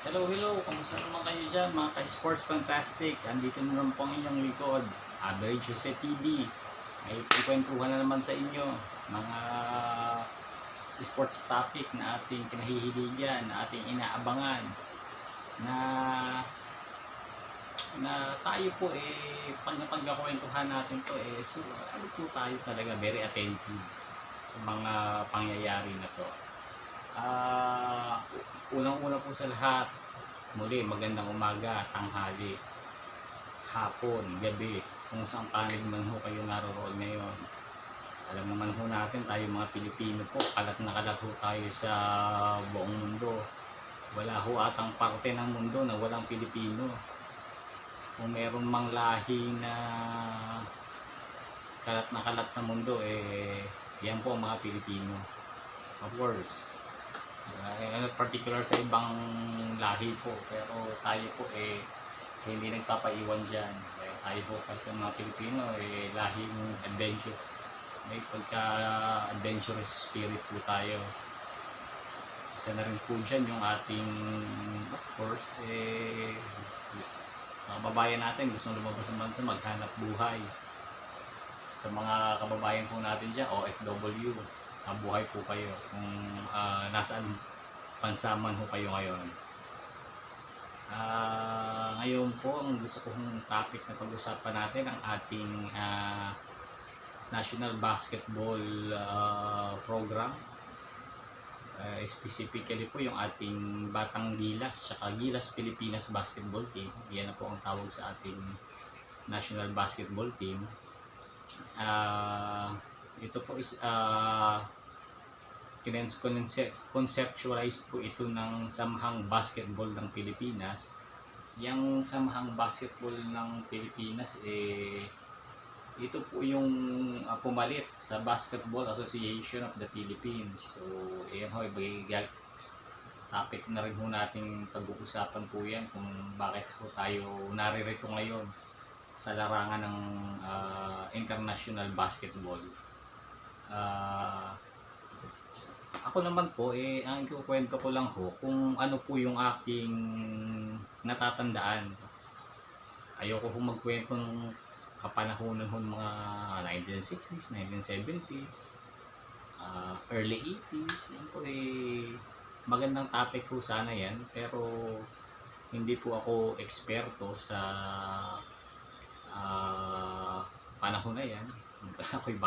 Hello, hello! Kamusta naman kayo dyan mga ka-Sports Fantastic? Andito na naman po ang inyong likod, Average Jose TV. May ikwentuhan na naman sa inyo mga sports topic na ating kinahihiligan, na ating inaabangan, na tayo po pag napagkakwentuhan natin to so ano po tayo talaga very attentive sa mga pangyayari na to. Unang-una po sa lahat, muli magandang umaga, tanghali, hapon, gabi, kung saan panig man ho kayo naroon ngayon. Alam naman ho natin, tayo mga Pilipino po, kalat na kalat ho tayo sa buong mundo. Wala ho atang parte ng mundo na walang Pilipino. Kung meron mang lahi na kalat sa mundo, yan po ang mga Pilipino. Of course, particular sa ibang lahi po, pero tayo po hindi nagpapaiwan dyan. Tayo po kasi mga Pilipino lahing adventure, may pagka adventurous spirit po tayo. Isa na rin po dyan yung ating, of course, mga kababayan natin gusto lumabas ng bansa, maghanap buhay. Sa mga kababayan po natin dyan, OFW, mabuhay po kayo kung nasaan bansa man ho kayo ngayon. Ngayon po, ang gusto kong topic na pag-usapan natin ang ating National Basketball Program. Specifically po yung ating Batang Gilas tsaka Gilas Pilipinas Basketball Team. Yan na po ang tawag sa ating National Basketball Team. Ito po is conceptualized po ito ng Samahang Basketball ng Pilipinas. Yang Samahang Basketball ng Pilipinas ito po yung pumalit sa Basketball Association of the Philippines. So ayan ho, topic na rin ho nating pag-uusapan po yan kung bakit ho tayo naririto ngayon sa larangan ng international basketball. Ako naman po, ang ikukwento ko lang ho kung ano po yung aking natatandaan. Ayoko po magkwento ng kapanahonan ho mga 1960s, 1970s, early 80s. Yan po magandang topic po sana yan, pero hindi po ako eksperto sa panahon na yan. Ako'y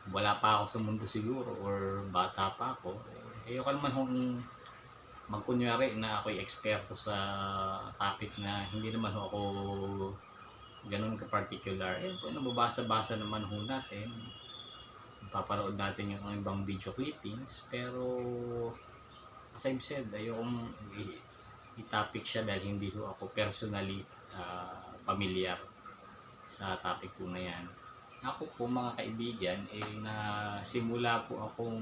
wala pa ako sa mundo siguro, or bata pa ako. Ayoko naman kung magkunyari na ako'y eksperto sa topic na hindi naman ako ganun ka-particular. Nababasa-basa naman ho natin, papanood natin yung ibang video clippings, pero as I've said, ayokong i-topic siya dahil hindi ho ako personally familiar sa topic po na yan. Ako po mga kaibigan, simula po akong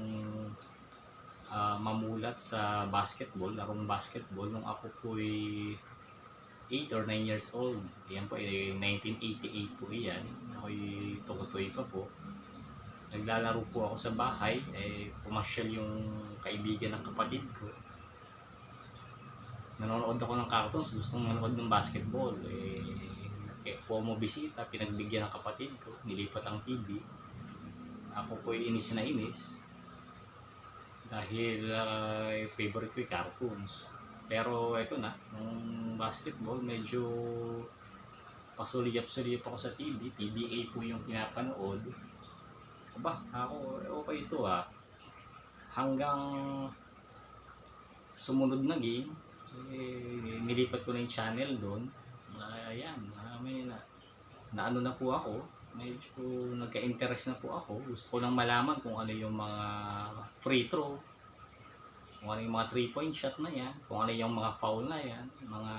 mamulat sa basketball, larong basketball, nung ako po 8 or 9 years old. Yan po 1988 po yan. Ako'y tukutoy pa po. Naglalaro po ako sa bahay, pumasyal yung kaibigan ng kapatid ko. Nanonood ako ng cartoons, gustong manood ng basketball. Po mo bisita, pinagbigyan ng kapatid ko, nilipat ang TV. Ako po inis na inis dahil favorite ko yung cartoons. Pero ito na, nung basketball medyo pasuliyap-suliyap ako sa TV. PBA po yung pinapanood. Ako okay ito hanggang sumunod na game, nilipat ko na yung channel doon. Ayan, na ano na po ako, medyo nagka-interest na po ako. Gusto ko lang malaman kung ano yung mga free throw, kung ano yung mga 3-point shot na yan, kung ano yung mga foul na yan, mga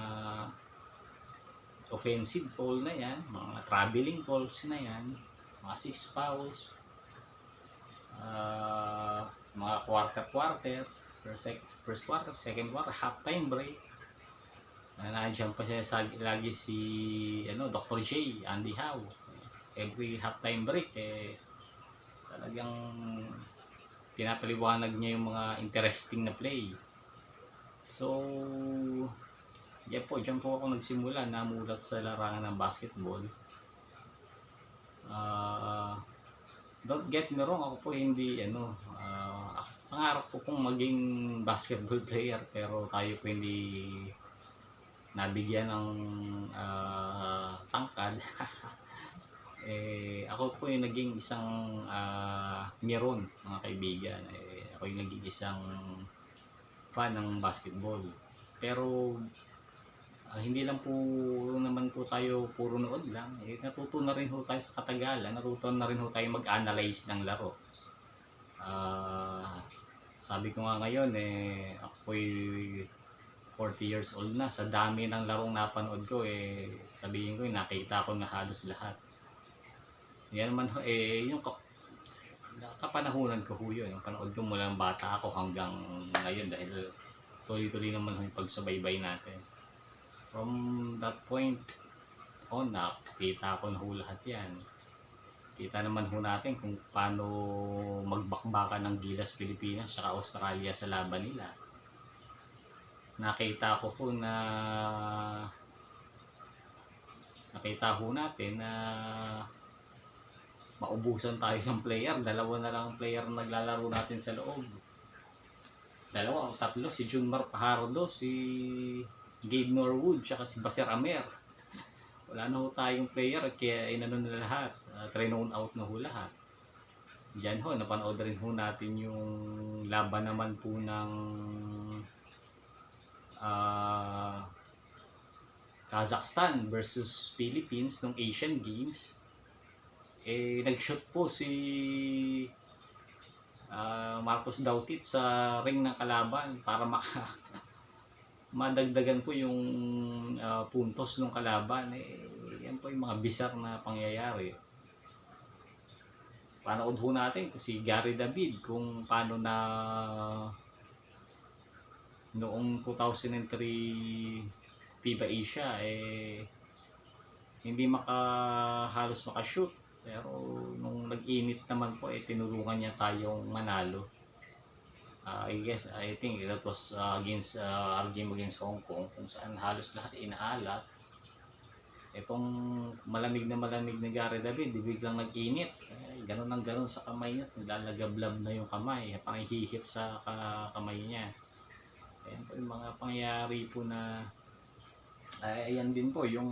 offensive foul na yan, mga traveling calls na yan, mga 6 fouls, mga quarter, first quarter, second quarter, halftime break. Nandiyan pa siya lagi si Dr. J, Andy Howe. Every halftime break talagang pinapaliwanag niya yung mga interesting na play. So Yan po, dyan po ako nagsimula, namulat sa larangan ng basketball. Don't get me wrong, ako po hindi pangarap ko pong maging basketball player, pero tayo po hindi nabigyan ng tangkad. Ako po yung naging isang meron, mga kaibigan. Ako yung naging isang fan ng basketball. Pero hindi lang po naman po tayo puro nood lang. Natuto na rin ho tayo sa katagalan, natuto na rin ho tayo mag-analyze ng laro. Sabi ko nga ngayon, ako'y 40 years old na. Sa dami ng larong napanood ko, sabihin ko, nakita ko na halos lahat. Yan naman, yung kapanahunan ko ho yun. Yung panood ko mula ng bata ako hanggang ngayon dahil tuloy-tuloy naman yung pagsubaybay natin. From that point on, nakita ko na ho lahat yan. Kita naman ho natin kung paano magbakbakan ng Gilas Pilipinas at Australia sa laban nila. Nakita ho natin na maubusan tayo ng player. Dalawa na lang ang player na naglalaro natin sa loob. Dalawa o tatlo, si Junmar Pajardo, si Gabe Norwood, tsaka si Basir Amer. Wala na ho tayong player at kaya inano na lahat. Thrown out na ho lahat. Diyan ho, napanood rin ho natin yung laban naman po ng Kazakhstan versus Philippines ng Asian Games. Nag-shoot po si Marcos Dautit sa ring ng kalaban para madagdagan po yung puntos ng kalaban. Yan po yung mga bizarre na pangyayari. Panood ho natin si Gary David kung paano na noong 2003 FIBA Asia hindi halos makashoot, pero nung nag-init naman po tinulungan niya tayong manalo. I think that was against our game against Hong Kong, kung saan halos lahat inaalat. Itong malamig na Gary David, biglang nag-init. Ganun ang ganun sa kamay niya. Naglalagablab na yung kamay. Parang hihip sa kamay niya. Ayan po yung mga pangyayari po na ayan din po yung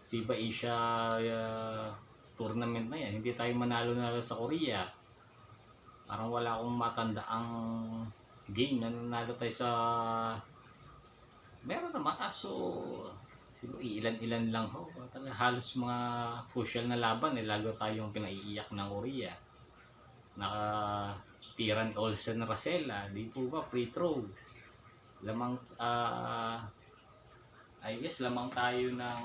FIBA Asia tournament na yan. Hindi tayo manalo sa Korea. Parang wala akong matandaang game na nanalo tayo sa meron naman kaso siguro ilan-ilan lang ho. Halos mga crucial na laban lalo tayong pinaiiyak ng Korea. Nakatira ni Olsen Racela, di po ba free throw. Lamang I guess lamang tayo ng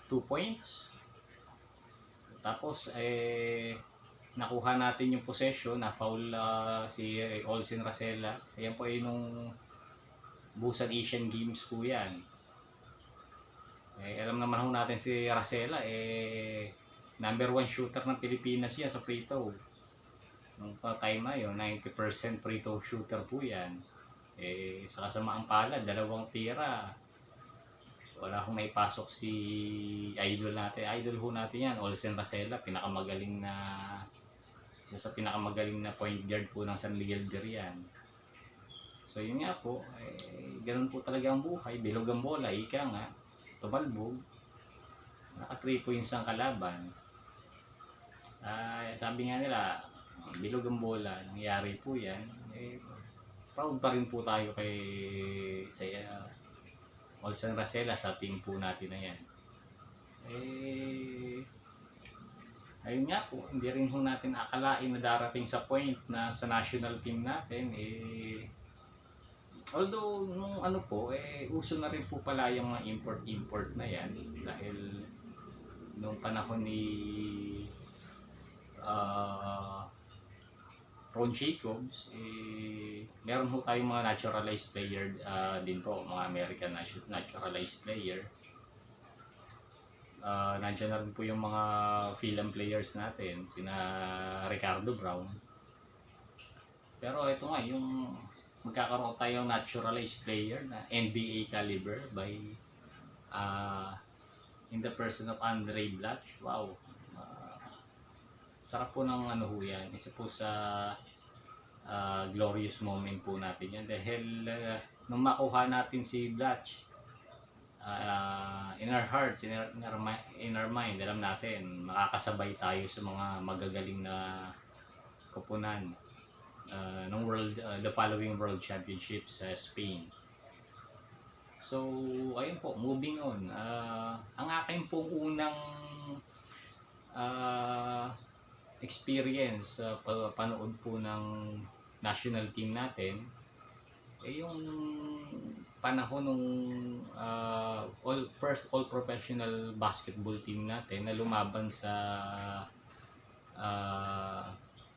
2 points. Tapos nakuha natin yung possession, na foul si Olsen Racela. Ayan po nung Busan Asian Games po yan. Alam naman ho natin si Racela number 1 shooter ng Pilipinas yan sa free throw. Nung time na yun, 90% free throw shooter po yan. Sa kasamaang palad, 2 tira. Wala akong naipasok si idol natin. Idol ho natin yan, Olsen Racela, isa sa pinakamagaling na point guard po ng San Miguel Berian. So yun nga po, ganun po talaga ang buhay. Bilog ang bola, ika nga, tumalbog. Naka 3 points ang kalaban. Sabi nga nila, bilog ang bola, nangyari po yan. Proud pa rin po tayo kay Olsen Racela sa team po natin na yan. Ayun nga po, hindi rin ho natin akalain na darating sa point na sa national team natin although nung uso na rin po pala yung mga import na yan dahil nung panahon ni Ron Jacobs, meron ho tayong mga naturalized player din po, mga American naturalized player. Nandiyan na rin po yung mga film players natin, sina Ricardo Brown. Pero ito nga, yung magkakaroon tayong naturalized player na NBA caliber by in the person of Andre Blatch. Wow. Sarap po ng ano ho yan. Isa po sa glorious moment po natin yan. Dahil nung makuha natin si Blatch, in our hearts, in our mind, alam natin, makakasabay tayo sa mga magagaling na koponan ng the following World Championship sa Spain. So, ayun po, moving on. Ang aking pong unang experience sa panood po ng national team natin yung panahon nung all professional basketball team natin na lumaban sa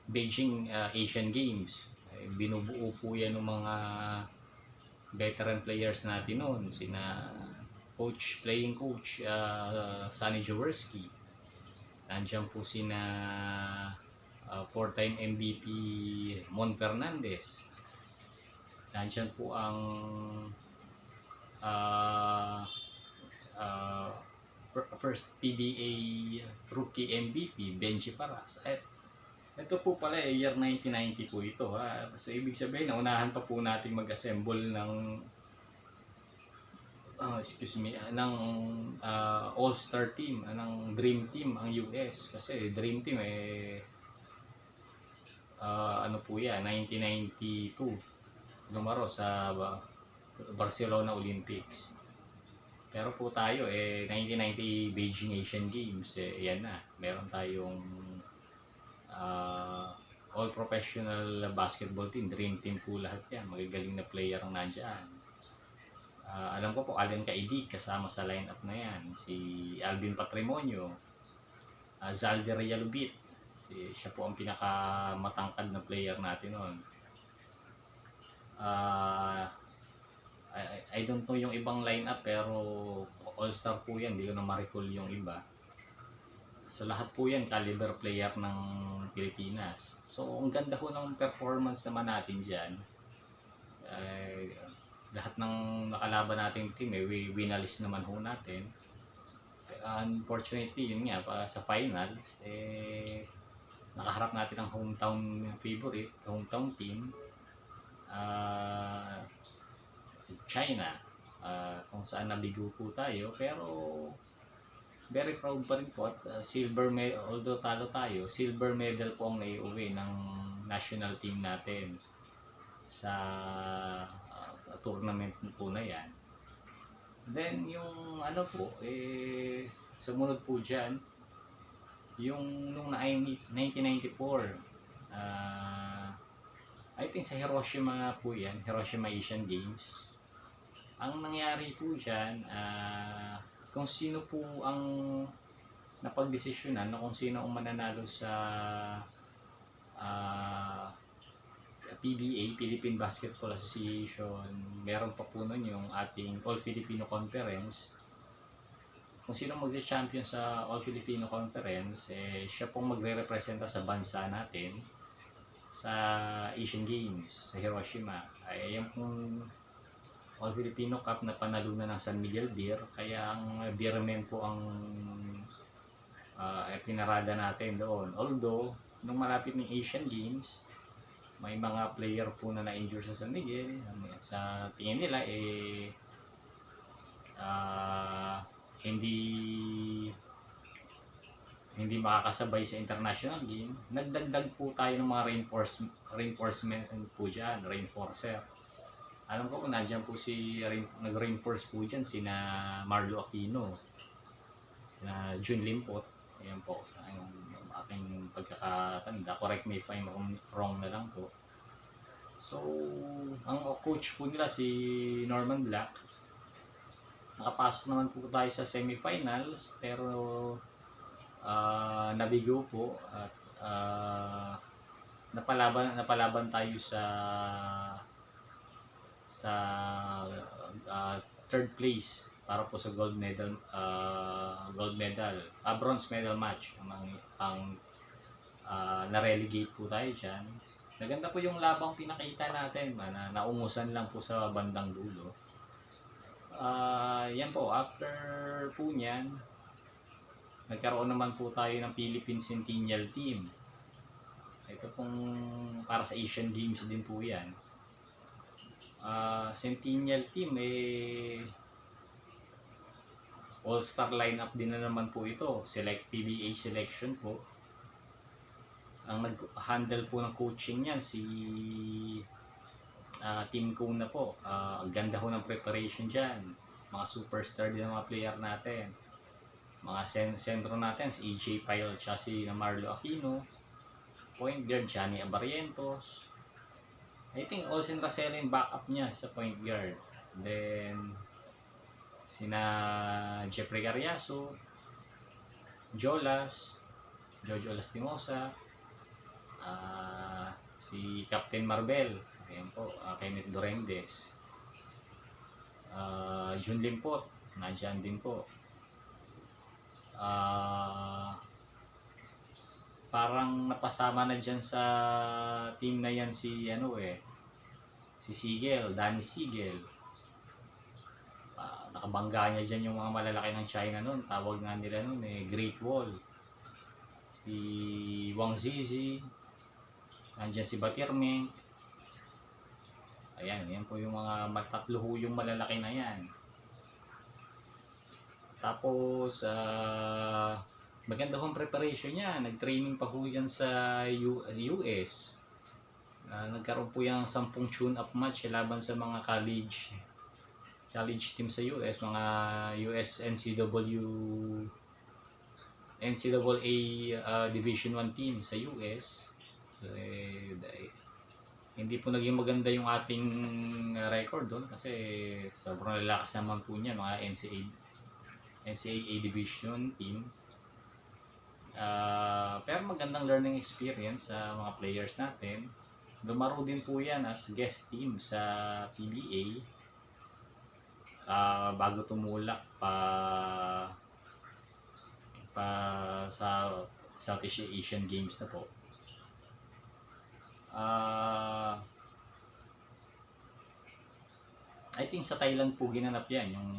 Beijing Asian Games. Binubuo po yan ng mga veteran players natin noon, sina playing coach Sonny Jaworski. Nandiyan po sina four-time MVP Mon Fernandez. Nandiyan po ang first PBA rookie MVP Benji Paras. Ito po pala year 1990 po ito. So ibig sabihin, naunahan pa po natin mag-assemble ng ng all-star team, ng dream team ang US. Kasi dream team ano po yan, 1992 lumaro sa Barcelona Olympics. Pero po tayo 1990 Beijing Asian Games, yan na, meron tayong all professional basketball team, dream team po lahat yan, magagaling na player ang nandyan. Alam ko po, Allen Caidig kasama sa lineup na yan, si Alvin Patrimonio, Zaldi Realubit, siya po ang pinakamatangkad na player natin noon. I don't know yung ibang lineup, pero all-star po yan, hindi ko na ma-recall yung iba. So lahat po yan caliber player ng Pilipinas. So ang ganda ho ng performance naman natin dyan. Lahat ng nakalaban nating team winalis naman ho natin. Unfortunately, yun nga, sa finals nakaharap natin ang hometown favorite, hometown team, China, kung saan nabigo po tayo. Pero very proud pa rin po at silver medal, although talo tayo, silver medal po ang naiuwi ng national team natin sa tournament po na yan. Then yung ano po, sumunod po dyan, yung nung 1994, I think sa Hiroshima po yan, Hiroshima Asian Games. Ang nangyari po dyan, kung sino po ang napagdesisyonan na kung sino ang mananalo sa PBA, Philippine Basketball Association. Meron pa po nun yung ating All Filipino Conference. Kung sino mag-champion sa All Filipino Conference, siya pong magre-representa sa bansa natin sa Asian Games sa Hiroshima. Yung pong All Filipino Cup na panalunan ng San Miguel Beer, kaya ang beermen po ang pinarada natin doon. Although, nung malapit ng Asian Games, may mga player po na na-injure sa San Miguel. Sa tingin nila, hindi makakasabay sa international game. Nagdagdag po tayo ng mga reinforcement po dyan, reinforcer. Alam ko kung nandiyan po nag-reinforce po dyan sina Marlo Aquino, sina Jun Limpot. Ayan po, yung aking pagkakatanda. Correct me if I'm wrong na lang po. So, ang coach po nila si Norman Black. Nakapasok naman po tayo sa semifinals, pero nabigo po at napalaban tayo sa third place para po sa bronze medal match. Ang na-relegate po tayo dyan. Maganda po yung labang pinakita natin, na naungusan lang po sa bandang dulo. Yan po, after po niyan, nagkaroon naman po tayo ng Philippine Centennial Team. Ito pong para sa Asian Games din po yan. Centennial Team, all-star lineup din na naman po ito. PBA selection po. Ang nag-handle po ng coaching yan si Team Kuna po. Ang ganda ho ng preparation dyan. Mga superstar din ang mga player natin. Mga sentro natin, si EJ Pyle at si Marlo Aquino. Point guard, Johnny Abarientos. I think Olsen Racela yung backup niya sa point guard. Then, sina Jeffrey Garriaso, Jojo Lastimosa, si Captain Marbel, ayan po, Kenneth Dorendes, Jun Limpot, nandiyan din po. Parang napasama na dyan sa team na yan si Sigel, Danny Sigel. Nakabangga niya dyan yung mga malalaki ng China noon. Tawag nga nila noon Great Wall. Si Wang Zizi, nandiyan si Batirmeng. Ayan, yan po yung mga tatlo yung malalaki na yan. Tapos, maganda hong preparation niya. Nag-training pa po yan sa US. Nagkaroon po yung 10 tune-up match laban sa mga college team sa US. Mga US NCAA Division 1 team sa US. Hindi po naging maganda yung ating record doon kasi sobrang lalakas naman po niya, mga NCAA Division team. Pero magandang learning experience sa mga players natin. Lumaro din po yan as guest team sa PBA bago tumulak pa sa Southeast Asian Games na po. I think sa Thailand po ginanap yan yung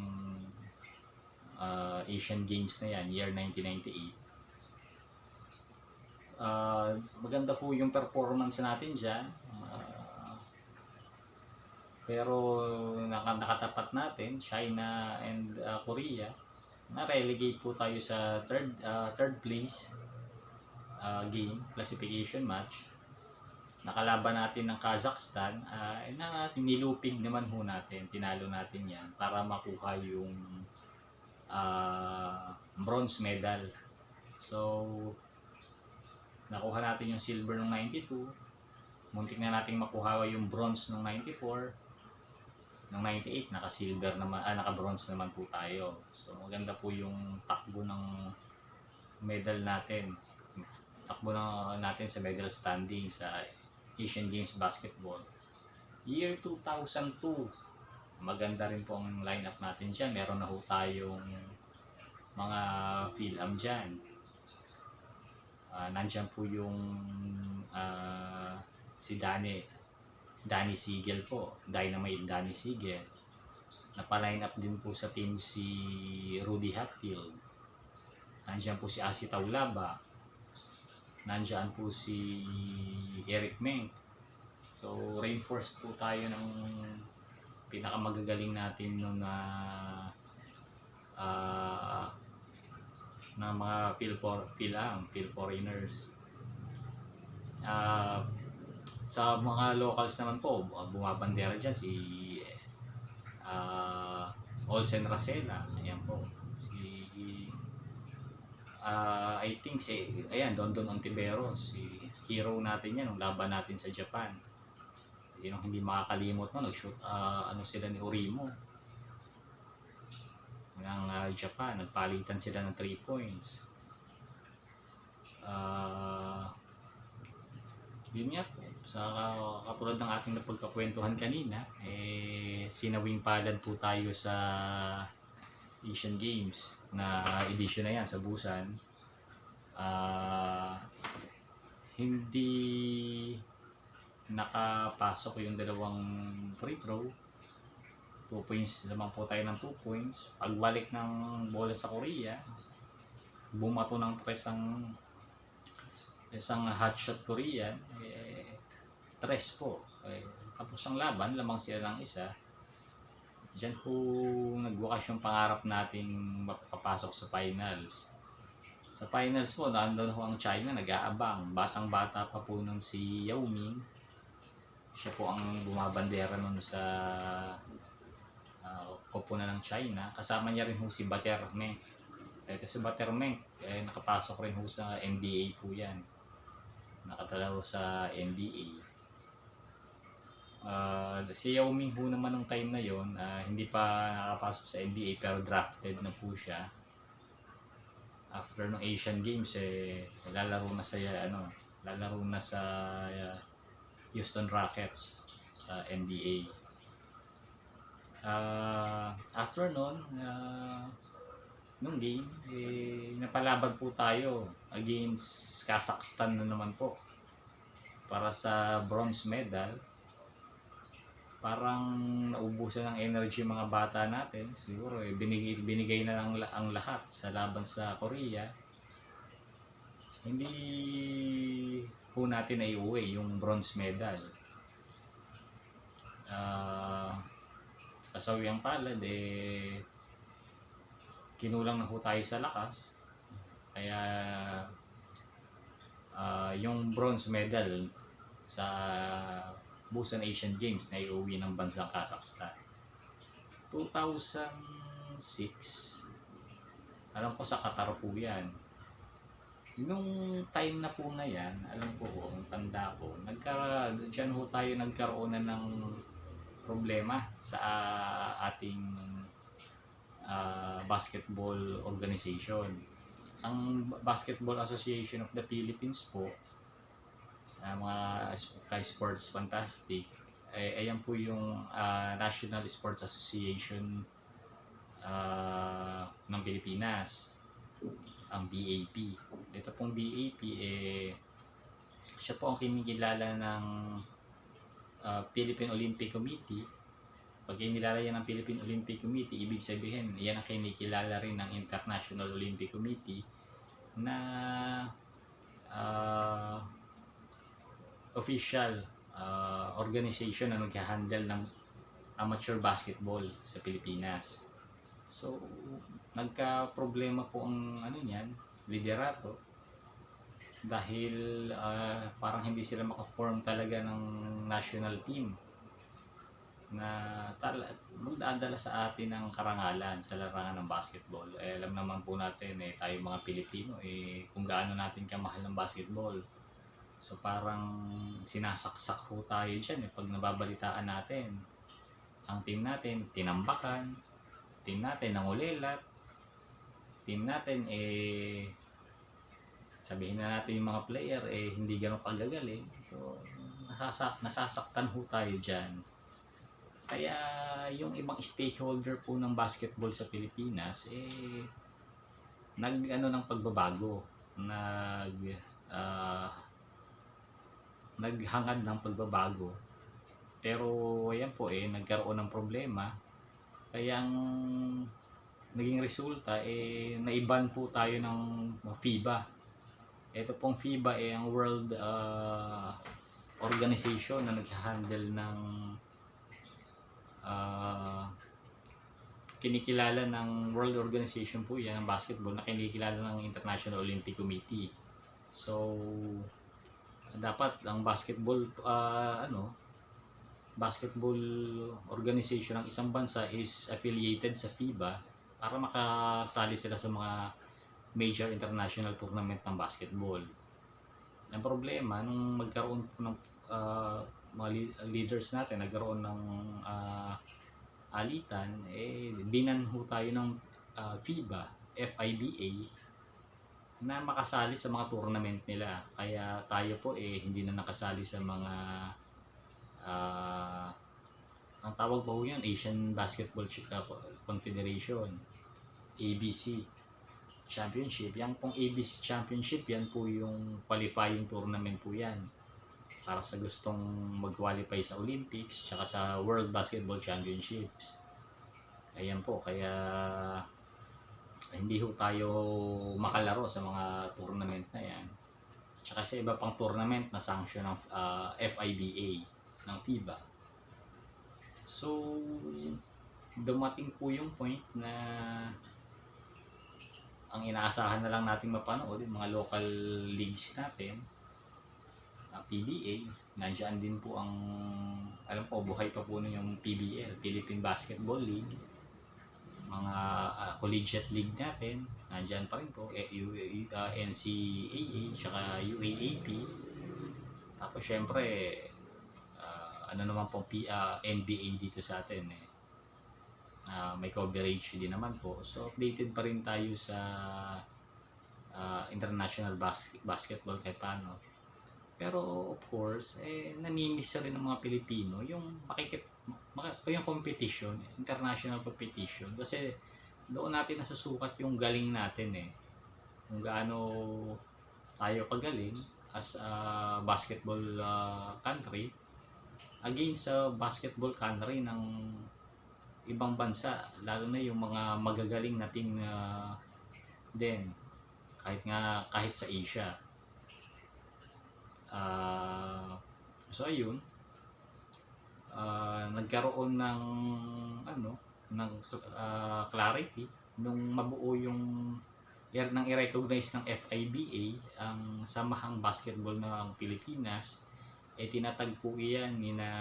Asian Games na yan, year 1998. Maganda po yung performance natin dyan, pero nakatapat natin China and Korea. Na-relegate po tayo sa third place game, classification match. Nakalaban natin ng Kazakhstan, nilupig naman ho natin, tinalo natin yan para makuha yung bronze medal. So nakuha natin yung silver ng 92, muntik na nating makuha yung bronze ng 94, ng 98 naka-silver naman, naka-bronze naman po tayo. So maganda po yung takbo ng medal natin, natin sa medal standing sa Asian Games Basketball. Year 2002, maganda rin po ang lineup natin dyan. Meron na ho tayong mga Phil-Am dyan. Nandyan po yung si Danny Sigel po, Dynamite Danny Sigel. Napa-line up din po sa team si Rudy Hatfield. Nandyan po si Asi Taulaba. Nandyan po si Eric Meng. So reinforced po tayo ng pinakamagagaling natin noon na mga Phil foreigners. Sa mga locals naman po, bumabandera dyan si Olsen Racela. Ayan po. I think Dondon Ontiveros, si hero natin yan nung laban natin sa Japan. Yung hindi makakalimot mo, nag-shoot sila ni Orimo ng Japan, nagpalitan sila ng 3 points. Yun nga po, sa katulad ng ating napagkakwentuhan kanina, sinawing palad po tayo sa Asian Games na edition na yan sa Busan. nakapasok yung dalawang free throw. 2 points naman po tayo ng 2 points. Pagbalik ng bola sa Korea, bumato ng tres ang isang hotshot Korean, tres po. Tapos ang laban, lamang sila ng isa. Diyan po nagwakas yung pangarap nating makapasok sa finals. Sa finals po, nandun ho ang China, nag-aabang. Batang-bata pa po nun si Yao Ming. Siya po ang bumabandera nun sa koponan ng China. Kasama niya rin ho si Batermeng. Kasi Batermeng, nakapasok rin ho sa NBA po yan. Nakatala ho sa NBA. Si Yao Ming po naman nung time na yon, hindi pa nakapasok sa NBA pero drafted na po siya. After ng Asian Games, lalaro na sa Houston Rockets sa NBA. After nun, nung game, napalaban po tayo against Kazakhstan na naman po para sa bronze medal. Parang naubusan ng energy mga bata natin. Siguro binigay na lang ang lahat sa laban sa Korea. Hindi po natin naiuwi yung bronze medal. Kasawiyang palad, kinulang na po tayo sa lakas. Kaya yung bronze medal sa Busan Asian Games na iuwi ng bansang Kazakhstan. 2006, alam ko sa Qatar po yan. Nung time na po na yan, alam ko ang tanda ko, dyan ho tayo nagkaroon na ng problema sa ating basketball organization. Ang Basketball Association of the Philippines po, mga Sky Sports Fantastic, ayan po yung National Sports Association ng Pilipinas, ang BAP. Ito pong BAP, siya po ang kinikilala ng Philippine Olympic Committee. Pag kinilala yan ng Philippine Olympic Committee, ibig sabihin, yan ang kinikilala rin ng International Olympic Committee na official organization na nag-handle ng amateur basketball sa Pilipinas. So, nagka-problema po ang liderato dahil parang hindi sila maka-form talaga ng national team na magdadala sa atin ng karangalan sa larangan ng basketball. Alam naman po natin tayo mga Pilipino kung gaano natin kamahal ng basketball. So parang sinasaksak ho tayo dyan pag nababalitaan natin. Ang team natin, tinambakan. Team natin, nangulilat. Team natin, sabihin na natin yung mga player, hindi ganun kagagaling. So, nasasaktan ho tayo dyan. Kaya yung ibang stakeholder po ng basketball sa Pilipinas, ng pagbabago. Naghangad ng pagbabago, pero ayan po nagkaroon ng problema, kaya ang naging resulta naiban po tayo ng FIBA. Ito pong FIBA ang world organization na nag-handle ng kinikilala ng world organization po yan ng basketball na kinikilala ng International Olympic Committee. So dapat ang basketball organization ng isang bansa is affiliated sa FIBA para makasali sila sa mga major international tournament ng basketball. Ang problema nung magkaroon ng mga leaders natin, nagkaroon ng alitan, binanho tayo ng FIBA na makasali sa mga tournament nila. Kaya tayo po hindi na nakasali sa mga ang tawag po yan, Asian Basketball Confederation, ABC Championship. Yan pong ABC Championship, yan po yung qualifying tournament po yan. para sa gustong mag-qualify sa Olympics tsaka sa World Basketball Championships. Ayan po, kaya hindi ho tayo makalaro sa mga tournament na yan. Tsaka sa iba pang tournament na sanction ng FIBA ng FIBA. So, dumating po yung point na ang inaasahan na lang natin mapanood yung mga local leagues natin, PBA, nandiyan din po ang, alam ko, buhay pa po yung PBL, Philippine Basketball League, mga collegiate league natin, nandiyan pa rin po, NCAA, tsaka UAAP, tapos syempre, ano naman po, NBA dito sa atin eh. May coverage din naman po. So, updated pa rin tayo sa international basketball kahit paano. Pero, of course, namimiss rin ng mga Pilipino yung yung competition, international competition. Kasi, doon natin nasusukat yung galing natin eh. Kung gaano tayo kagaling as a basketball country against sa basketball country ng ibang bansa, lalo na yung mga magagaling nating din kahit sa Asia. So ayun, nagkaroon ng clarity nung mabuo yung nang i-recognize ng FIBA ang Samahang Basketball ng Pilipinas. Tinatagpo iyan ni na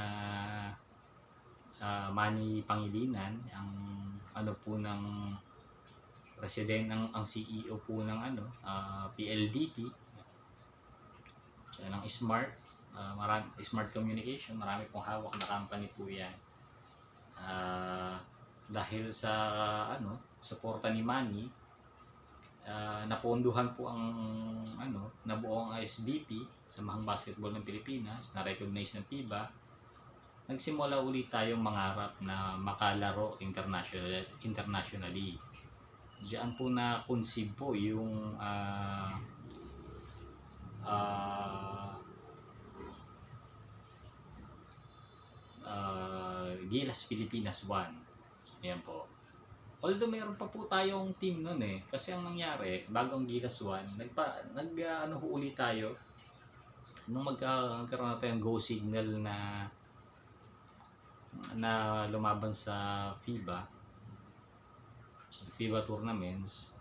Manny Pangilinan, ang po ng ang CEO po ng PLDT, ng Smart, Smart Communication, marami pong hawak na company po yan. Dahil sa suporta ni Manny, naponduhan po ang nabuo ang ISBP, Samahang Basketball ng Pilipinas, na-recognize ng FIBA. Nagsimula ulit tayong mangarap na makalaro internationally. Diyan po na conceive po yung Gilas Pilipinas 1. Ayan po. Although mayroon pa po tayong team nun eh. Kasi ang nangyari, bago ang Gilas 1, ulit tayo. Nung magkaroon na tayong go signal na lumaban sa FIBA tournaments,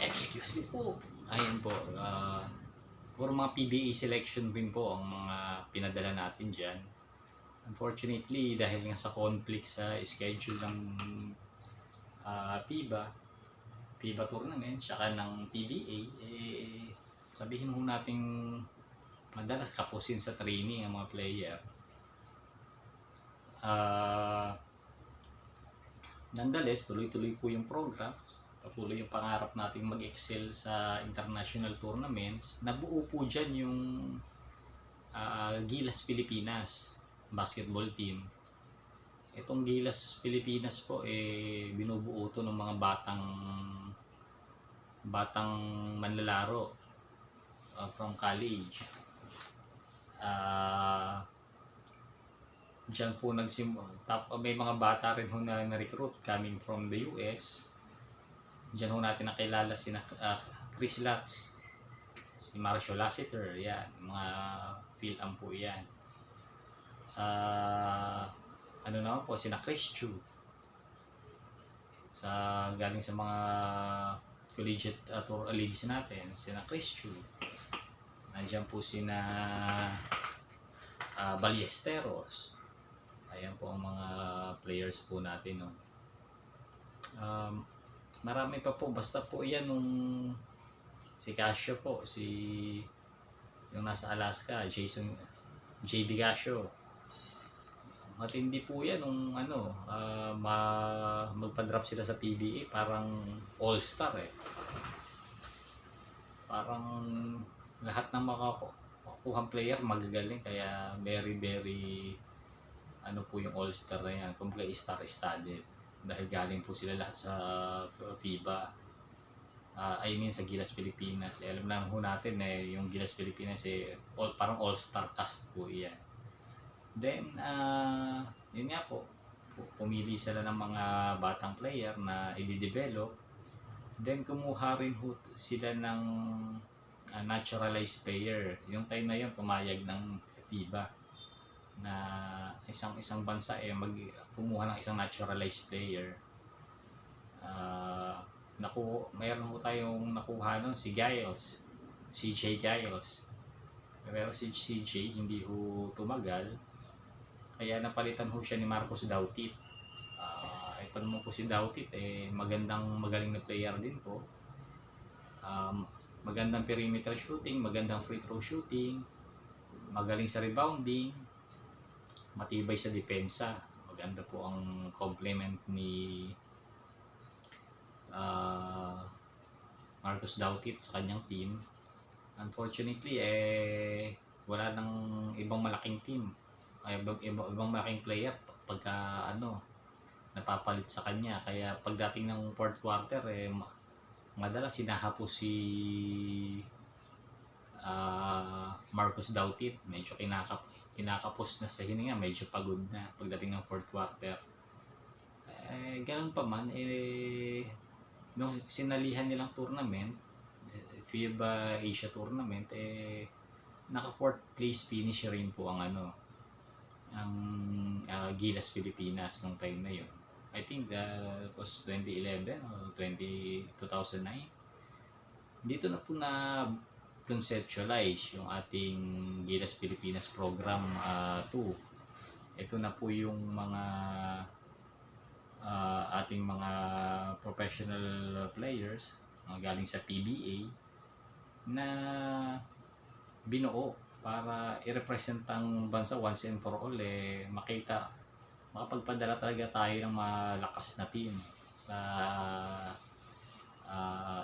excuse me po, ayun po, for mga PBA selection rin po ang mga pinadala natin dyan. Unfortunately, dahil nga sa conflict sa schedule ng FIBA tournament saka ng PBA, sabihin mo nating madalas kapusin sa training ang mga player. Nonetheless, tuloy-tuloy po yung program, patuloy yung pangarap nating mag-excel sa international tournaments. Nabuo po dyan yung Gilas Pilipinas basketball team. Itong Gilas Pilipinas po binubuo to ng mga batang manlalaro from college. Diyan po may mga bata rin ho na recruit coming from the US. Diyan ho natin nakilala si Chris Lutz, si Marshall Lassiter, yan, mga Phil-Am po yan. Sa naman po, sina Chris Chu, galing sa mga collegiate leagues natin, sina Chris Chu. Nandiyan po sina Ballesteros. Ayan po ang mga players po natin, no. Marami pa po, basta po yan si Casio po, yung nasa Alaska, JB Casio. Matindi po yan nung magpa-drop sila sa PBA, parang all-star eh. Parang lahat ng makakuhang player magagaling, kaya very very po yung all-star na yan, kumbaga star-studded. dahil galing po sila lahat sa FIBA. I mean sa Gilas Pilipinas. Alam naman ho natin yung Gilas Pilipinas parang all-star cast po yan. Then, yun nga po, pumili sila ng mga batang player na i-develop. Then, kumuha rin ho sila ng naturalized player. Yung time na yun, pumayag ng FIBA na isang bansa kumuha ng isang naturalized player. Mayroon ho tayong nakuha nun, si Giles, CJ Giles. Pero si CJ hindi ho tumagal, kaya napalitan ho siya ni Marcos Dautit. Ito naman po si Dautit, magaling na player din po. Magandang perimeter shooting, magandang free throw shooting, magaling sa rebounding, matibay sa depensa. Maganda po ang complement ni Marcos Dautit sa kanyang team. Unfortunately, wala nang ibang malaking team, ibang malaking player pagka napapalit sa kanya. Kaya pagdating ng fourth quarter, madalas sinahapos si Marcos Dautit. Medyo kinakapos na sa hininga, medyo pagod na pagdating ng fourth quarter. Ganun pa man, nung sinalihan nilang tournament, FIBA Asia Tournament, naka 4th place finish rin po ang Gilas Pilipinas nung time na yun. I think that was 2011 or 2009. Dito na po na conceptualize yung ating Gilas Pilipinas program 2. Ito na po yung mga ating mga professional players galing sa PBA na binuo para i-represent ang bansa once and for all. Makapagpadala talaga tayo ng malakas na team sa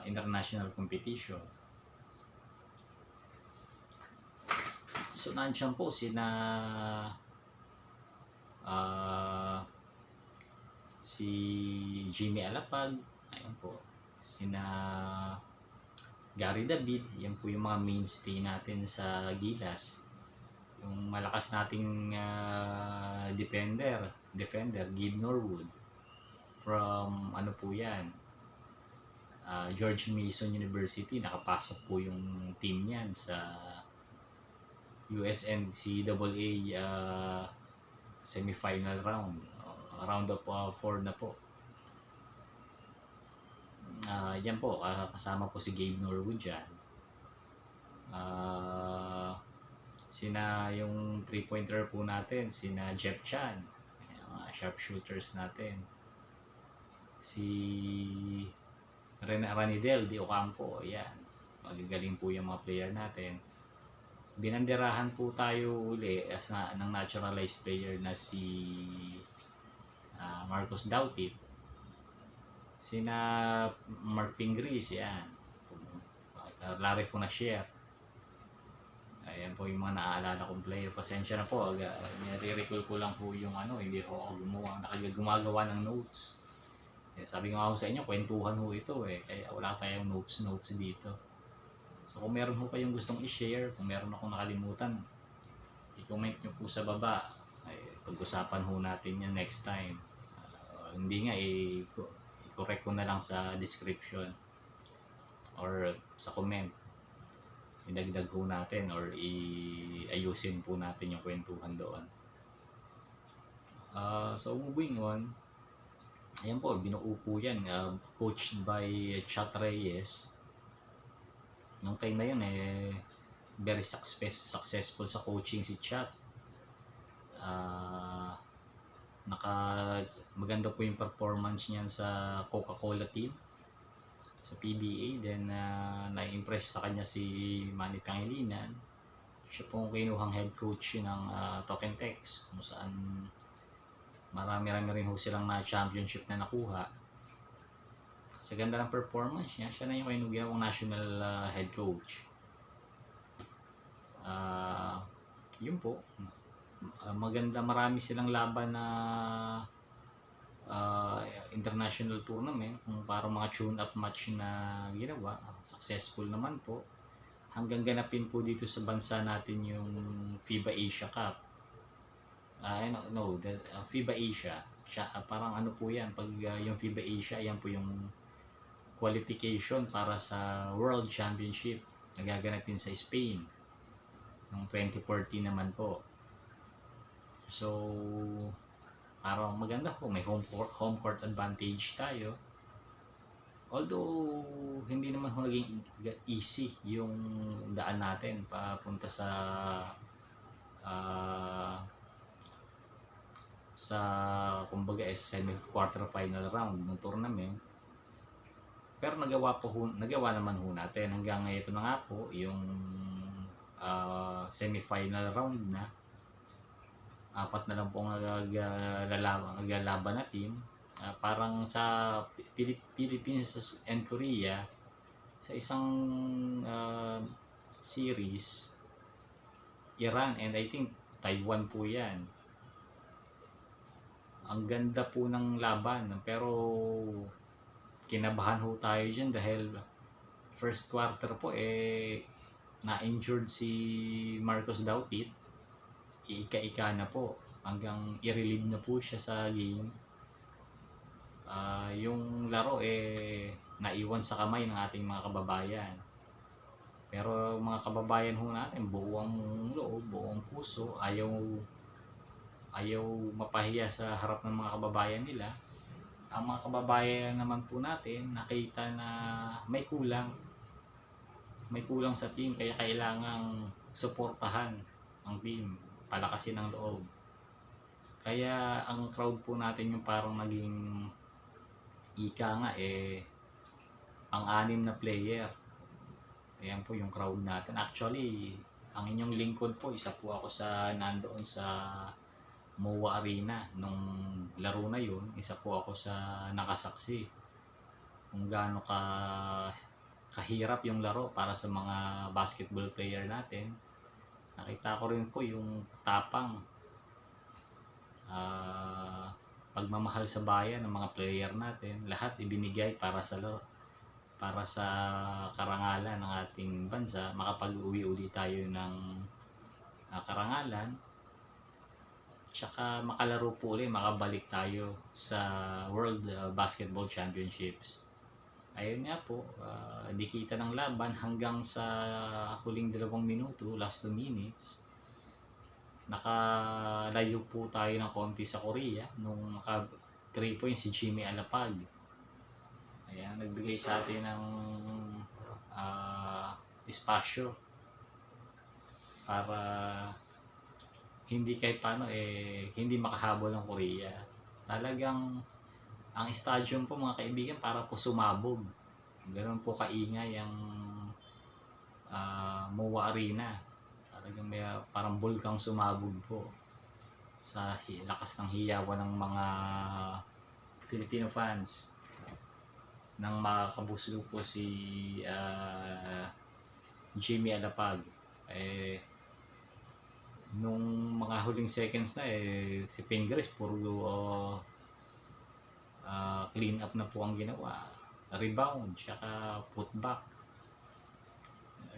international competition. So nandiyan po si Jimmy Alapag, ayan po, Gary David, yan po yung mga mainstay natin sa Gilas. Yung malakas nating defender, Gabe Norwood from po yan, George Mason University. Nakapasok po yung team yan sa USNCAA semifinal round of 4 na po. Yan po, kasama po si Gabe Norwood dyan. Yung 3-pointer po natin, Jeff Chan, sharpshooters natin. Si Ranidel Di Ocampo, yan. Magagaling po yung mga player natin. Binanderahan po tayo uli ng naturalized player na si Marcos Dautit. Mark Pingris, yan. Larry Funashier. Ayan po yung mga naaalala kong player. Pasensya na po, nire-recall ko lang po yung hindi ko ako gumagawa ng notes. Sabi nga ako sa inyo, kwentuhan ho ito kaya wala tayong notes dito. So kung meron ho kayong gustong i-share, kung meron akong nakalimutan, i-comment nyo po sa baba. Pag-usapan ho natin yan next time. Hindi nga, i-correct ko na lang sa description or sa comment. Idagdag ho natin or ayusin po natin yung kwentuhan doon. So moving on, ayan po, binuo po yan, coached by Chat Reyes. Nung time na yun, very successful sa coaching si Chat. Maganda po yung performance niyan sa Coca-Cola team sa PBA. Then na-impress sa kanya si Manny Pangilinan. Siya po ang kinuhang head coach ng Token Tex, kung saan marami rin ho silang na championship na nakuha. Sa ganda ng performance niya, siya na yung ginawang national head coach. Yun po, maganda, marami silang laban na uh, international tournament, kung parang mga tune-up match na ginawa, successful naman po. Hanggang ganapin po dito sa bansa natin yung FIBA Asia Cup. FIBA Asia. Parang ano po yan, pag yung FIBA Asia, yan po yung qualification para sa World Championship na gaganapin sa Spain noong 2014 naman po. So, parang maganda po, may home court advantage tayo. Although hindi naman ho naging easy yung daan natin papunta sa kumbaga semi quarter final round ng tournament. Pero nagawa naman ho natin hanggang ngayon. Ito na nga po yung semi-final round na. 4 na lang po ang naglalaban na team. Parang sa Philippines and Korea, sa isang series, Iran and I think Taiwan po yan. Ang ganda po ng laban, pero kinabahan ho tayo dyan dahil first quarter po na-injured si Marcos Dautit. Ika-ika na po hanggang i-relieve na po siya sa game. Yung laro naiwan sa kamay ng ating mga kababayan. Pero mga kababayan ho natin, buong loob, buong puso, ayaw mapahiya sa harap ng mga kababayan nila. Ang mga kababayan naman po natin nakita na may kulang sa team, kaya kailangang suportahan ang team, palakasin ang loob. Kaya ang crowd po natin yung parang naging ang 6 na player. Ayan po yung crowd natin. Actually, ang inyong lingkod po, isa po ako nandoon sa MOA Arena nung laro na yun. Isa po ako sa nakasaksi kung gaano kahirap yung laro para sa mga basketball player natin. Nakita ko rin po yung tapang, pagmamahal sa bayan ng mga player natin. Lahat ibinigay para sa laro, para sa karangalan ng ating bansa. Makapag-uwi uli tayo ng karangalan. Tsaka makalaro po ulit, makabalik tayo sa World Basketball Championships. Ayun nga po, dikita ng laban hanggang sa huling 2 minuto, last 2 minutes. Nakalayo po tayo ng konti sa Korea nung naka 3 points si Jimmy Alapag. Ayan, nagbigay sa atin ng espasyo para hindi kahit paano hindi makahabol ng Korea. Talagang ang stadium po mga kaibigan para po sumabog. Ganoon po kaingay ang MOA Arena. Talagang may parang bulkang sumabog po sa lakas ng hiyawan ng mga Filipino fans. Nang makakabuslo po si Jimmy Alapag, nung mga huling seconds na si Pingris puro clean up na po ang ginawa, rebound tsaka putback.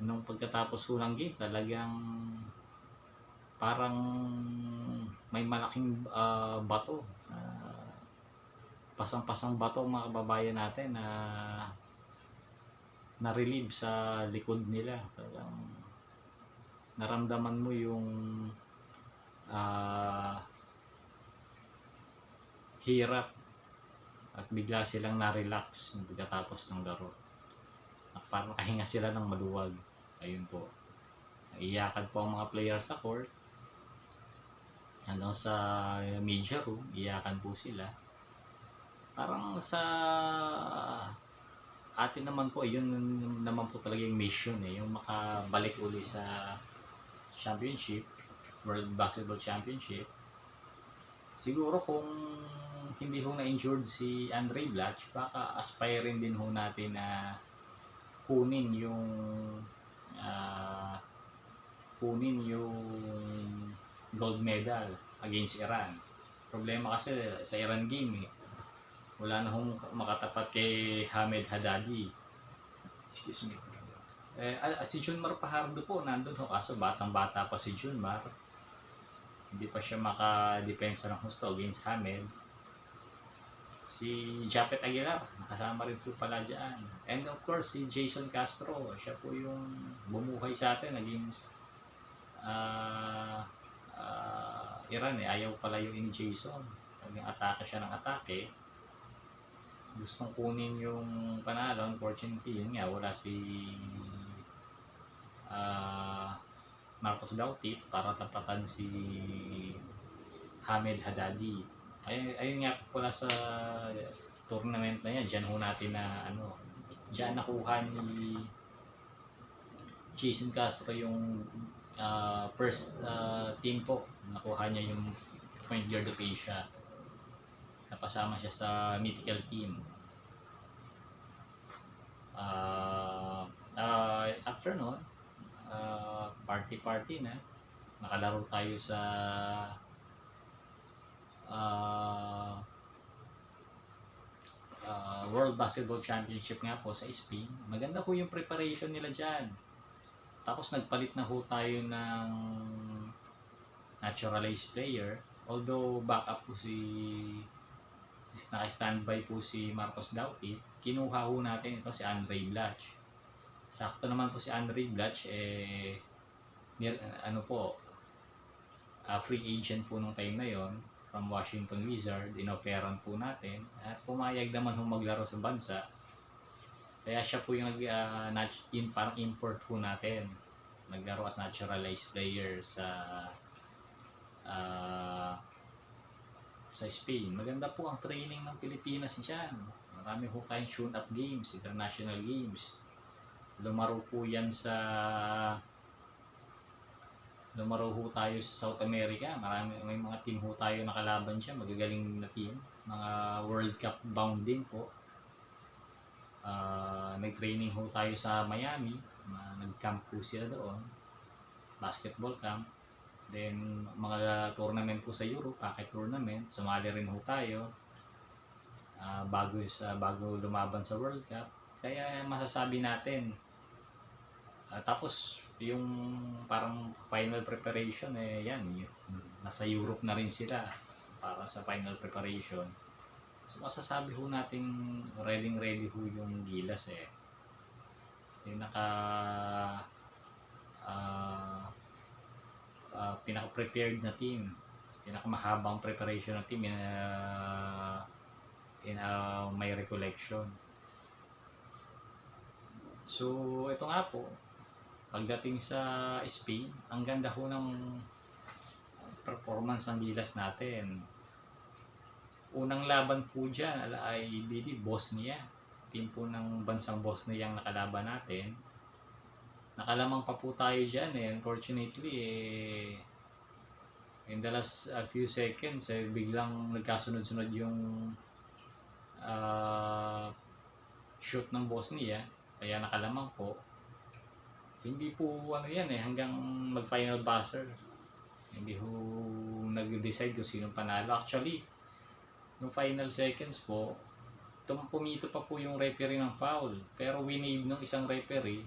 Nung pagkatapos po ng game, talagang parang may malaking bato, pasang-pasang bato mga kababayan natin na relieve sa likod nila. Talagang naramdaman mo yung hirap at bigla silang na-relax pagkatapos ng laro. Parang nakahinga sila ng maluwag. Ayun po. Iyakan po ang mga players sa court. Hanggang sa media room, iyakan po sila. Parang sa atin naman po, yun naman po talaga yung mission yung makabalik uli sa championship, World Basketball Championship. Siguro kung hindi ho na-injured si Andre Blatch, baka aspiring din ho natin na kunin yung gold medal against Iran. Problema kasi sa Iran game Wala na hong makatapat kay Hamed Haddadi. Excuse me. Si Junmar Fajardo po, nandun ho. Kaso batang-bata pa si Junmar. Hindi pa siya makadepensa ng husto against Hamed. Si Japet Aguilar, nakasama rin po pala dyan. And of course, si Jason Castro, siya po yung bumuhay sa atin against Iran eh. Ayaw pala yung Jason. Naging atake siya ng atake. Gustong kunin yung panalo. Unfortunately, yun nga, wala si Marcos Dauti para tapatan si Hamed Haddadi. Ayun nga pala sa tournament na yan, dyan ho natin na dyan nakuha ni Jason Castro yung first team po. Nakuha niya yung point guard of Asia. Napasama siya sa mythical team. After nun, party na. Nakalaro tayo sa World Basketball Championship nga po sa Spain. Maganda ho yung preparation nila dyan. Tapos nagpalit na ho tayo ng naturalized player. Although backup po naka-standby po si Marcos Dauti, kinuha ho natin ito si Andre Blatch. Sakto naman po si Andre Blatch, free agent po nung time na yon from Washington Wizards. Inoperan po natin at pumayag naman hong maglaro sa bansa. Kaya siya po yung parang import po natin. Naglaro as naturalized player sa Spain. Maganda po ang training ng Pilipinas dyan. Marami po tayong tune-up games, international games. Lumaro ho tayo sa South America. May mga team ho tayo nakalaban siya, magagaling na team. Mga World Cup bound din po. Nag-training ho tayo sa Miami. Nag-camp po sila doon. Basketball camp. Then mga tournament po sa Europe, packet tournament, sumali rin ho tayo. Bago lumaban sa World Cup. Kaya masasabi natin. Tapos yung parang final preparation yan, nasa Europe na rin sila para sa final preparation. So masasabi ho natin ready ho yung Gilas eh. Yung pinaka-prepared na team, pinaka-mahabang preparation na team in my recollection. So ito nga po, pagdating sa Spain, ang ganda ho ng performance ng Gilas natin. Unang laban po dyan ay Bosnia. Team po ng bansang Bosnia ang nakalaban natin. Nakalamang pa po tayo dyan eh. Unfortunately in the last few seconds biglang nagkasunod-sunod yung shoot ng Bosnia. Kaya nakalamang po. Hindi po hanggang mag-final buzzer. Hindi ho nag-decide kung sino panalo. Actually, no final seconds po, pumito pa po yung referee ng foul. Pero winave ng isang referee,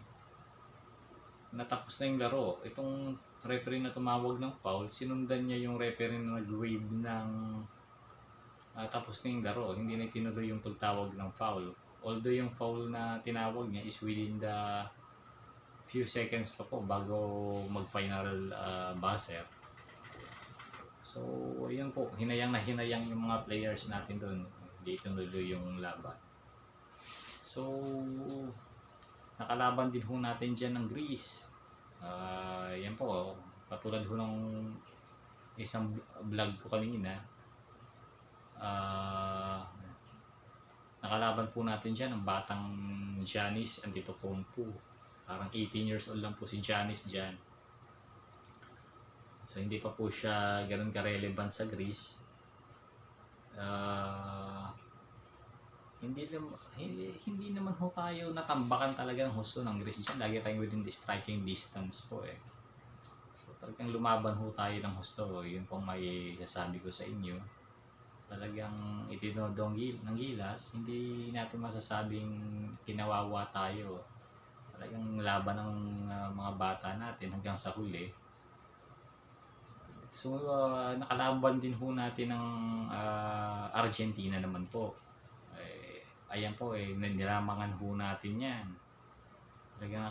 natapos na yung laro. Itong referee na tumawag ng foul, sinundan niya yung referee na nag-wave ng tapos na yung laro. Hindi na tinuloy yung pagtawag ng foul. Although yung foul na tinawag niya is within the few seconds pa po bago mag-final buzzer. So, yun po. Hinayang yung mga players natin doon. Hindi tinuloy yung laban. So, nakalaban din ho natin dyan ng Greece. Yan po. Patulad ho ng isang vlog ko kanina. Nakalaban po natin dyan ang batang Giannis Antetokounmpo. Parang 18 years old lang po si Giannis dyan. So hindi pa po siya ganoon ka-relevant sa Greece. Hindi naman ho tayo natambakan talaga ng husto ng Greece dyan. Lagi tayong within the striking distance po eh. So talagang lumaban ho tayo ng husto. Yun pong may sasabi ko sa inyo. talagang itinodong ng gilas, hindi natin masasabing kinawawa tayo. Talagang laban ng mga bata natin hanggang sa huli. So, nakalaban din ho natin ng Argentina naman po. Ayan po, niramangan ho natin yan. Talagang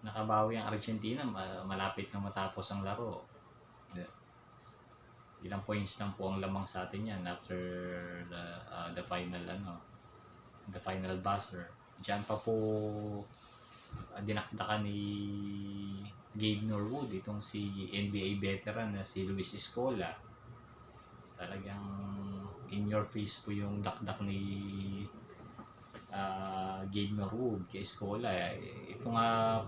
nakabawi ang Argentina, malapit na matapos ang laro. Ilang points lang po ang lamang sa atin yan after the final buzzer. Diyan pa po dinakdakan ni Gabe Norwood itong si NBA veteran na si Luis Scola. Talagang in your face po yung dakdak ni Gabe Norwood kay Scola. Ito nga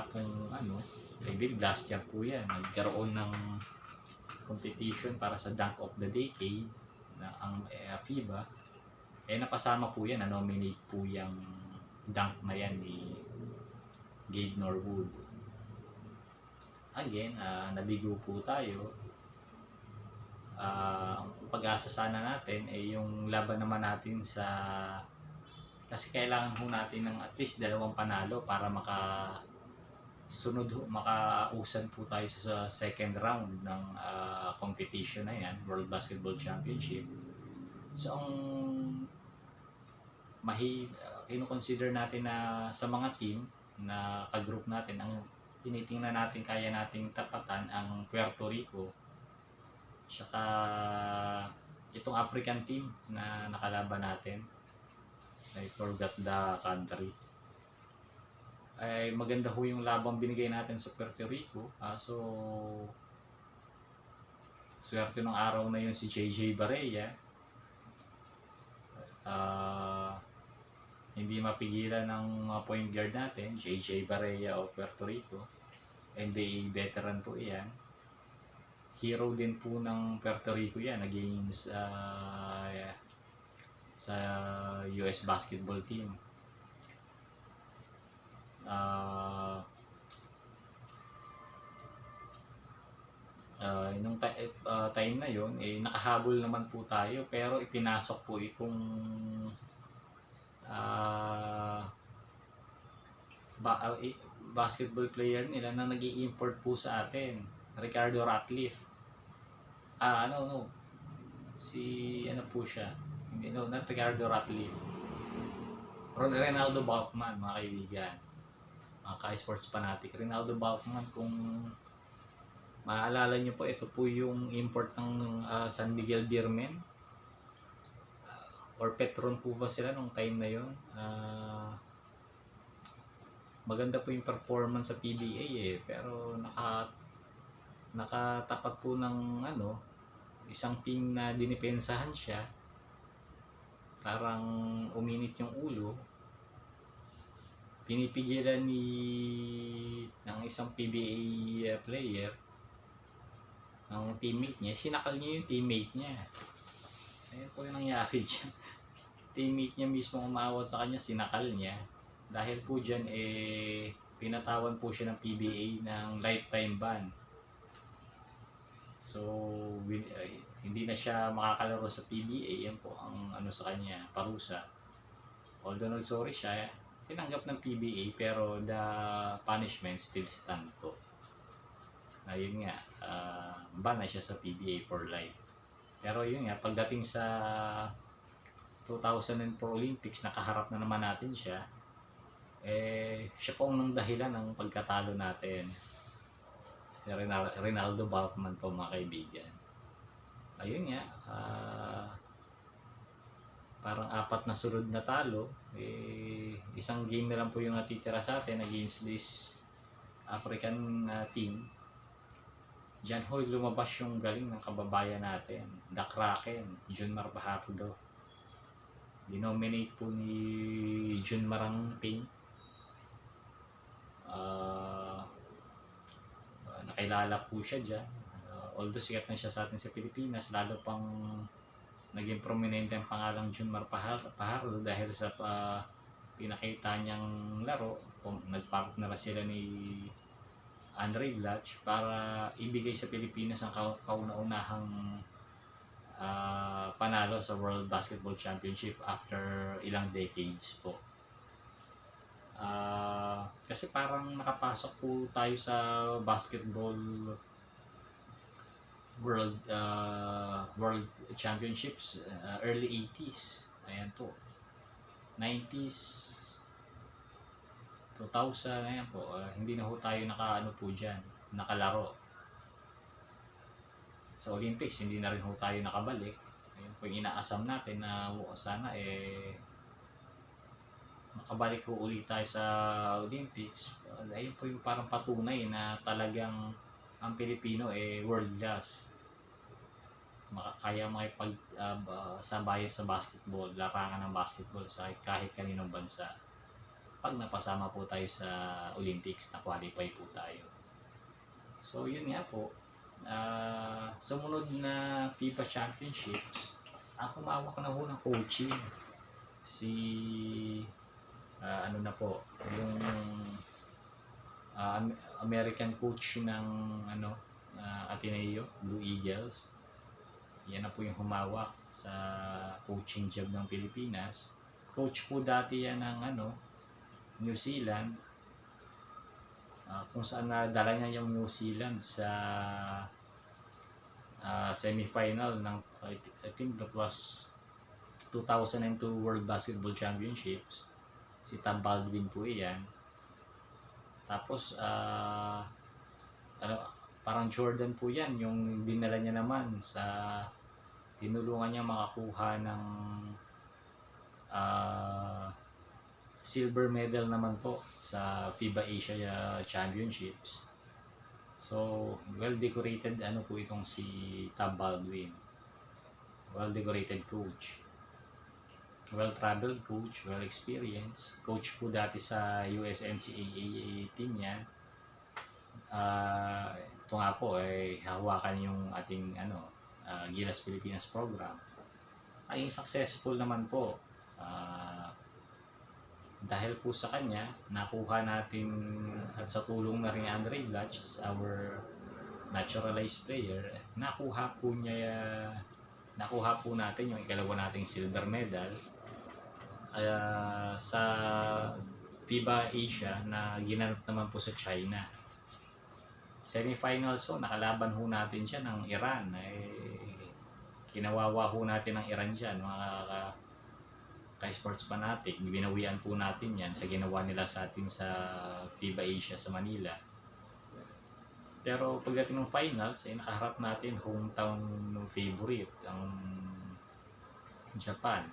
pong I believe last year po yan, nagkaroon ng competition para sa Dunk of the Decade na ang FIBA. Napasama po yan, na-nominate po yung dunk na yan ni Gabe Norwood. Again, nabigo po tayo. Ang pag-asa sana natin yung laban naman natin kasi kailangan ho natin ng at least 2 panalo para makausad po tayo sa second round ng competition na yan, World Basketball Championship. So ang kino-consider natin na sa mga team na ka-group natin, ang tinitingnan natin kaya nating tapatan ang Puerto Rico tsaka itong African team na nakalaban natin. I forgot the country. Maganda ho yung labang binigay natin sa Puerto Rico. So swerte ng araw na yun si JJ Barea. Hindi mapigilan ng point guard natin, JJ Barea of Puerto Rico. NBA veteran po yan. Hero din po ng Puerto Rico yan against sa US basketball team. Nung time na yon nakahabol naman po tayo, pero ipinasok po itong basketball player nila na nag-i-import po sa atin, Ricardo Ratliff. Si po siya, not Ricardo Ratliff, Ronaldo Balkman, mga kaibigan, mga ka-sports fanatic. Ronaldo Balkman, kung maalala nyo po, ito po yung import ng San Miguel Beermen, or Petron po ba sila nung time na yun. Maganda po yung performance sa PBA pero nakatapat po ng isang team na dinipensahan siya. Parang uminit yung ulo, pinipigilan ng isang PBA player ng teammate niya, sinakal niya yung teammate niya. Ayun po yung nangyari dyan. Teammate niya mismo umawat sa kanya, sinakal niya. Dahil po dyan pinatawan po siya ng PBA ng lifetime ban. So hindi na siya makakalaro sa PBA. Yan po ang sa kanya, parusa. Although nag-sorry siya, tinanggap ng PBA, pero the punishment still stand po. Ayun nga, ban na siya sa PBA for life. Pero yun nga, pagdating sa 2004 Olympics, nakaharap na naman natin siya. Siya po ang dahilan ng pagkatalo natin. Ronaldo Balkman po, mga kaibigan. Ayun nga, parang 4 na sunod na talo. Isang game na lang po yung natitira sa atin against this African team. Diyan lumabas yung galing ng kababayan natin, The Kraken, Junmar Fajardo. Dinominate po ni Junmar ang team. Nakilala po siya dyan. Although sikat na siya sa atin sa Pilipinas, lalo pang naging prominente ang pangalang Junmar Fajardo dahil sa pinakita niyang laro. Nagpartner na sila ni Andre Blatch para ibigay sa Pilipinas ang kauna-unahang panalo sa World Basketball Championship after ilang decades po. Kasi parang nakapasok po tayo sa basketball World Championships early 80s. Ayan po. 90s, 2000, ayan po. Hindi na ho tayo nakaano po dyan, nakalaro. Sa Olympics, hindi na rin ho tayo nakabalik. Ayun po yung inaasam natin na sana makabalik ho ulit tayo sa Olympics. Ayun po yung parang patunay na talagang ang Pilipino world class. Kaya sabayan sa basketball, larangan ng basketball sa kahit kaninong bansa. Pag napasama po tayo sa Olympics, na-qualify po tayo. So yun nga po, sumunod na FIBA Championships, ako humawak na ho ng coaching. Si ano na po, yung American coach ng Ateneo, Blue Eagles. Yan na po yung humawak sa coaching job ng Pilipinas. Coach po dati yan ng New Zealand. Kung saan nadala niya yung New Zealand sa semifinal ng I think that was 2002 World Basketball Championships. Si Tom Baldwin po yan. Tapos parang Jordan po yan, yung dinala niya naman sa tinulungan niya makakuha ng silver medal naman po sa FIBA Asia Championships. So, well-decorated po itong si Tom Baldwin. Well-decorated coach. Well-traveled coach, well-experienced. Coach po dati sa USNCAA team yan. Ito nga po hawakan yung ating Gilas Pilipinas program. Ay successful naman po. Dahil po sa kanya, nakuha natin at sa tulong na rin ni Andre Blatch, our naturalized player, nakuha po natin yung ikalawa nating silver medal sa FIBA Asia na ginanap naman po sa China. Semifinals nakalaban ho natin siya ng Iran. Kinawawa ho natin ng Iran dyan, mga ka-sports fanatic. Binawian po natin yan sa ginawa nila sa atin sa FIBA Asia sa Manila. Pero pagdating ng finals, nakaharap natin hometown ng favorite, ang Japan.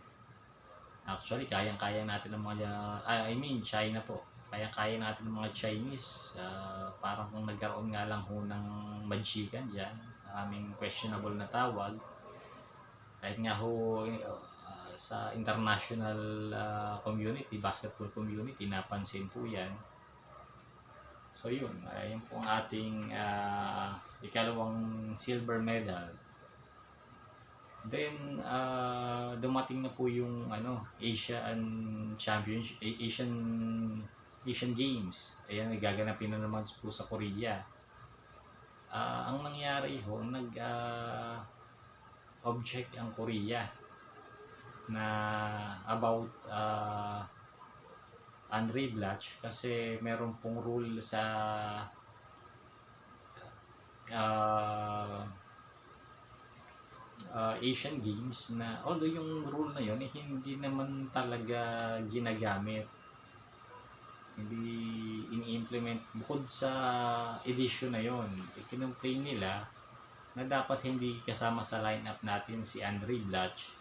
Actually, kayang-kaya natin ng mga, China po. Kaya-kaya natin ng mga Chinese. Parang kung nagkaroon nga lang ho ng magikan dyan, maraming questionable na tawag. Kahit nga ho, sa international community, basketball community, napansin po yan. So yun, yun po ang ating ikalawang silver medal. Then dumating na po yung Asian Championship, Asian Games. Ayan, gaganapin na naman po sa Korea. Ang nangyari ho, object ang Korea na about Andre Blatch, kasi meron pong rule sa Asian Games na although yung rule na yun hindi naman talaga ginagamit, hindi ini-implement. Bukod sa edition na yun, ikinomplain nila na dapat hindi kasama sa lineup natin si Andre Blatch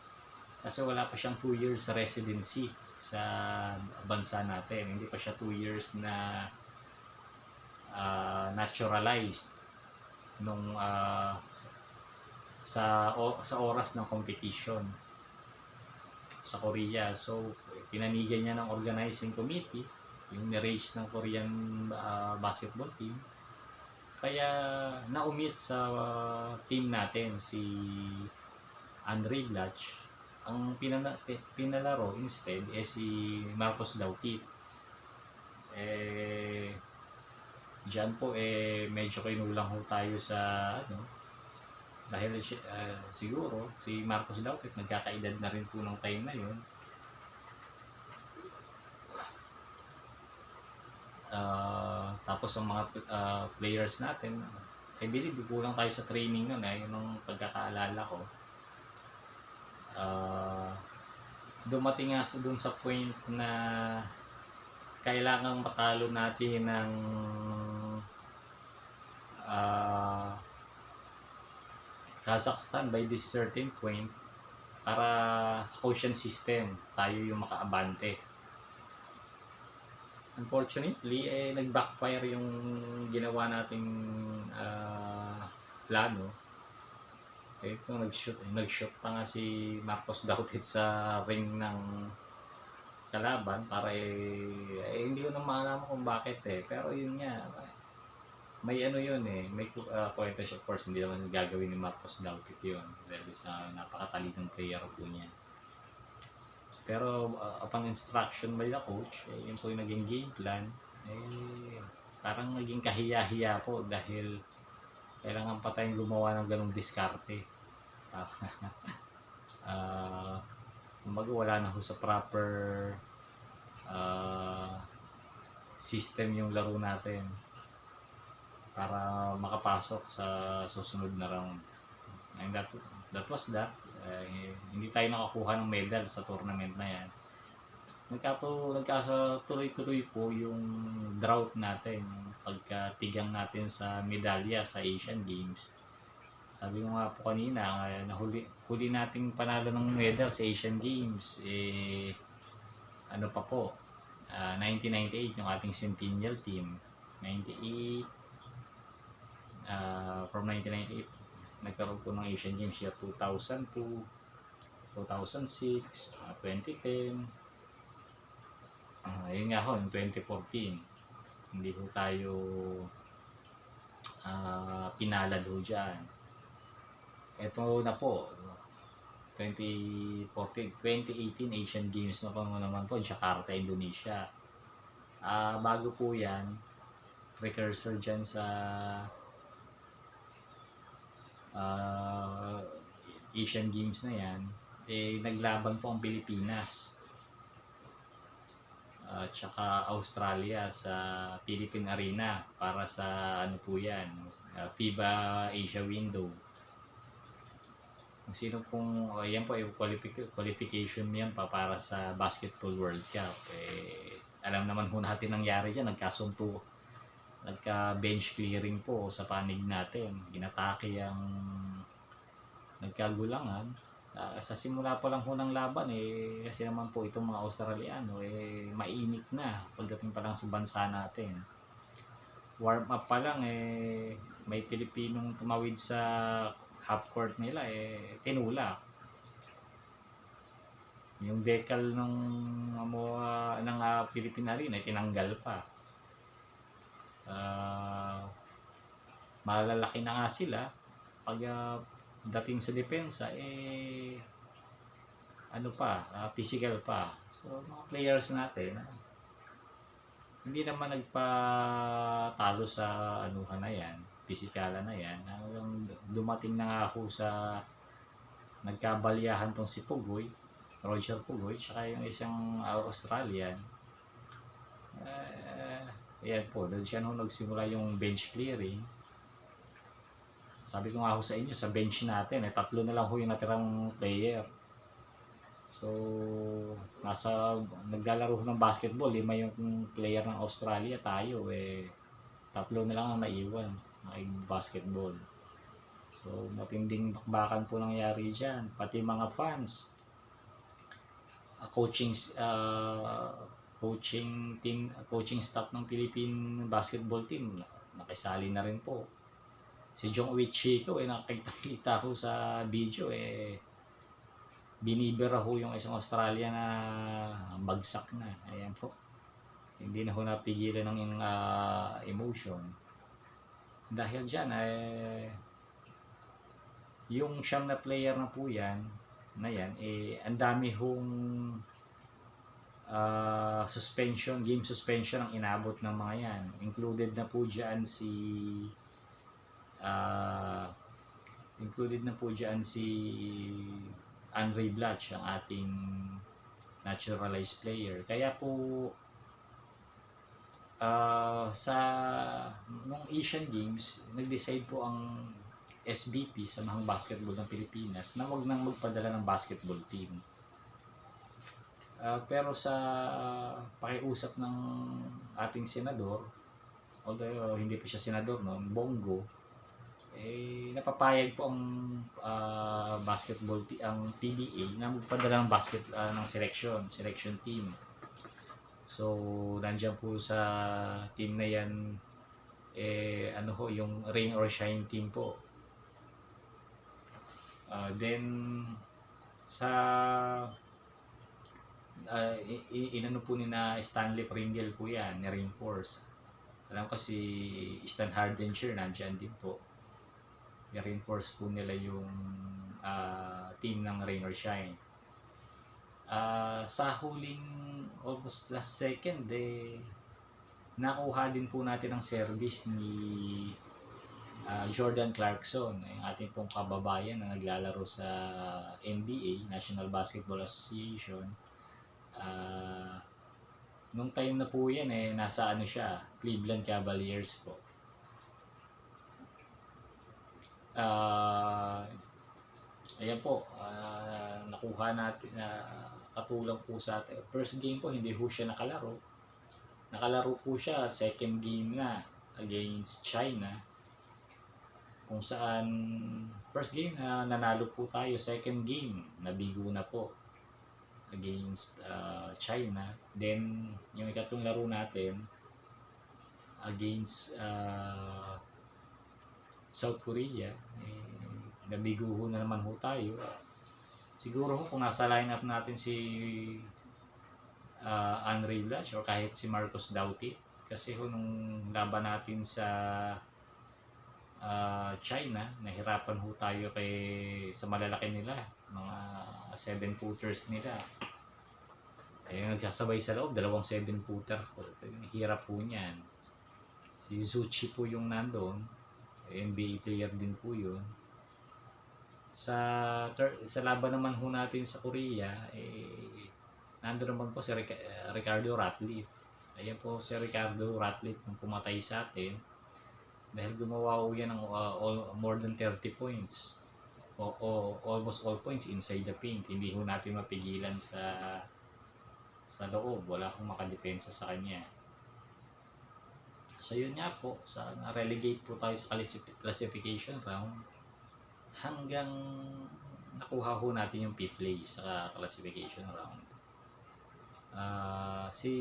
kasi wala pa siyang 2 years residency sa bansa natin. Hindi pa siya 2 years na naturalized nung sa oras ng competition sa Korea. So pinanigan niya ng organizing committee, yung ni-raise ng Korean basketball team, kaya na-omit sa team natin si Andre Blatch. Ang pinalaro instead si Marcos Dautit. Diyan po medyo kinulang ho tayo sa dahil siguro si Marcos Dautit nagkakaedad na rin po ng time na yun. Tapos ang mga players natin, I believe kulang tayo sa training nun nung pagkakaalala ko. Dumating nga dun sa point na kailangang matalo natin ng Kazakhstan by this certain point para sa quotient system tayo yung makaabante. Unfortunately, nag-backfire yung ginawa nating plano. Kung nag-shoot pa nga si Marcos Dautit sa ring ng kalaban para hindi ko na malaman kung bakit pero yun nga, may yun may kwento siya. Of course, hindi naman gagawin ni Marcos Dautit yun dahil sa napakatalinong player po niya. Pero upon instruction by the coach, yun po yung naging game plan. Parang naging kahiya-hiya po dahil kailangan pa tayong gumawa ng ganong diskarte. Kumbaga wala na ho sa proper system yung laro natin para makapasok sa susunod na round. And that was that. Hindi tayo nakakuha ng medal sa tournament na yan. Nagkatuloy-tuloy po yung drought natin, yung pagkatigang natin sa medalya sa Asian Games. Sabi ko nga po kanina, huli nating panalo ng medal sa Asian Games, ano pa po, 1998 yung ating Centennial team. 98, from 1998 nagkaroon po ng Asian Games year 2002, 2006, 2010. Ayun nga ho, yung 2014 hindi ho tayo pinalad ho dyan. Ito na po 2018 Asian Games na po naman po, Jakarta, Indonesia. Bago po yan, precursor dyan sa Asian Games na yan, naglaban po ang Pilipinas at saka Australia sa Philippine Arena para sa ano po yan, FIBA Asia Window. Kung sino pong yan po qualification yan para sa Basketball World Cup. Alam naman po natin nangyari dyan, nagka-bench clearing po sa panig natin. Ginatake ang nagkagulangan. Sa simula pa lang po ng laban kasi naman po itong mga Australiano mainit na pagdating pa lang sa bansa natin. Warm up pa lang may Pilipinong tumawid sa half court nila tinulak. Yung decal ng Philippine Arena tinanggal pa. Malalaki na nga sila pag dating sa depensa physical pa. So mga players natin hindi naman nagpatalo sa anuhan na yan, pisikalan na yan. Dumating na nga ako sa nagkabalyahan tong si Pugoy, Roger Pugoy, tsaka yung isang Australian. Ayan po, doon siya nung nagsimula yung bench clearing. Sabi ko nga ako sa inyo, sa bench natin, 3 na lang ho yung natirang player. So, naglalaro ng basketball, 5 yung player ng Australia, tayo 3 na lang ang naiwan ng basketball. So, matinding bakbakan po nangyari dyan. Pati mga fans, coaching staff ng Philippine basketball team nakisali na rin po. Si Jong Chico nakita ko sa video binibira ho yung isang Australian na bagsak na. Ayan po, hindi na ho napigilan ng emotion dahil dyan yung siyam na player na po yan ang dami hong game suspension ang inabot ng mga yan. Included na po dyan si Included na po dyan si Andre Blatch, ang ating naturalized player. Kaya po sa nung Asian Games, nag-decide po ang SBP, Samahang Basketball ng Pilipinas, na wag nang magpadala ng basketball team. Pero sa pakiusap ng ating senador, although hindi pa siya senador noon, Bongo, napapayag po ang ang PBA na magpadala ng ng selection team. So, nandiyan po sa team na yan, yung rain or shine team po. Then, sa inano po ni na Stanley Pringle po yan, ni Rainforce. Alam ko si Stan Hardenshire nandiyan din po. I-reinforce po nila yung team ng Rain or Shine. Sa huling almost last second, nakuha din po natin ang service ni Jordan Clarkson, yung ating pong kababayan na naglalaro sa NBA, National Basketball Association. Nung time na po yan, nasa Cleveland Cavaliers po. Ayan po, nakuha natin, katulong po sa atin. First game po, hindi po siya nakalaro. Nakalaro po siya, second game na against China. Kung saan, first game na nanalo po tayo, second game, nabigo na po against China. Then, yung ikatlong laro natin, against South Korea, nabigo na naman ho tayo. Siguro kung nasa lineup natin si Andre Blatch o kahit si Marcos Dauti, kasi nung laban natin sa China, nahirapan ho tayo sa malalaki nila, mga 7-footers nila. Nagsasabay sa loob, 2 7-footer ko. Hirap po niyan. Si Zuchi po yung nandun, NBA player din po yun. Sa laban naman ho natin sa Korea, nandun naman po si Ricardo Ratliff. Ayan po si Ricardo Ratliff nung pumatay sa atin dahil gumawa ho yan ng more than 30 points o almost all points inside the paint. Hindi ho natin mapigilan sa loob, wala akong makadepensa sa kanya. So yun nga po, na-relegate po tayo sa classification round hanggang nakuha ho natin yung 5th place sa classification round. Si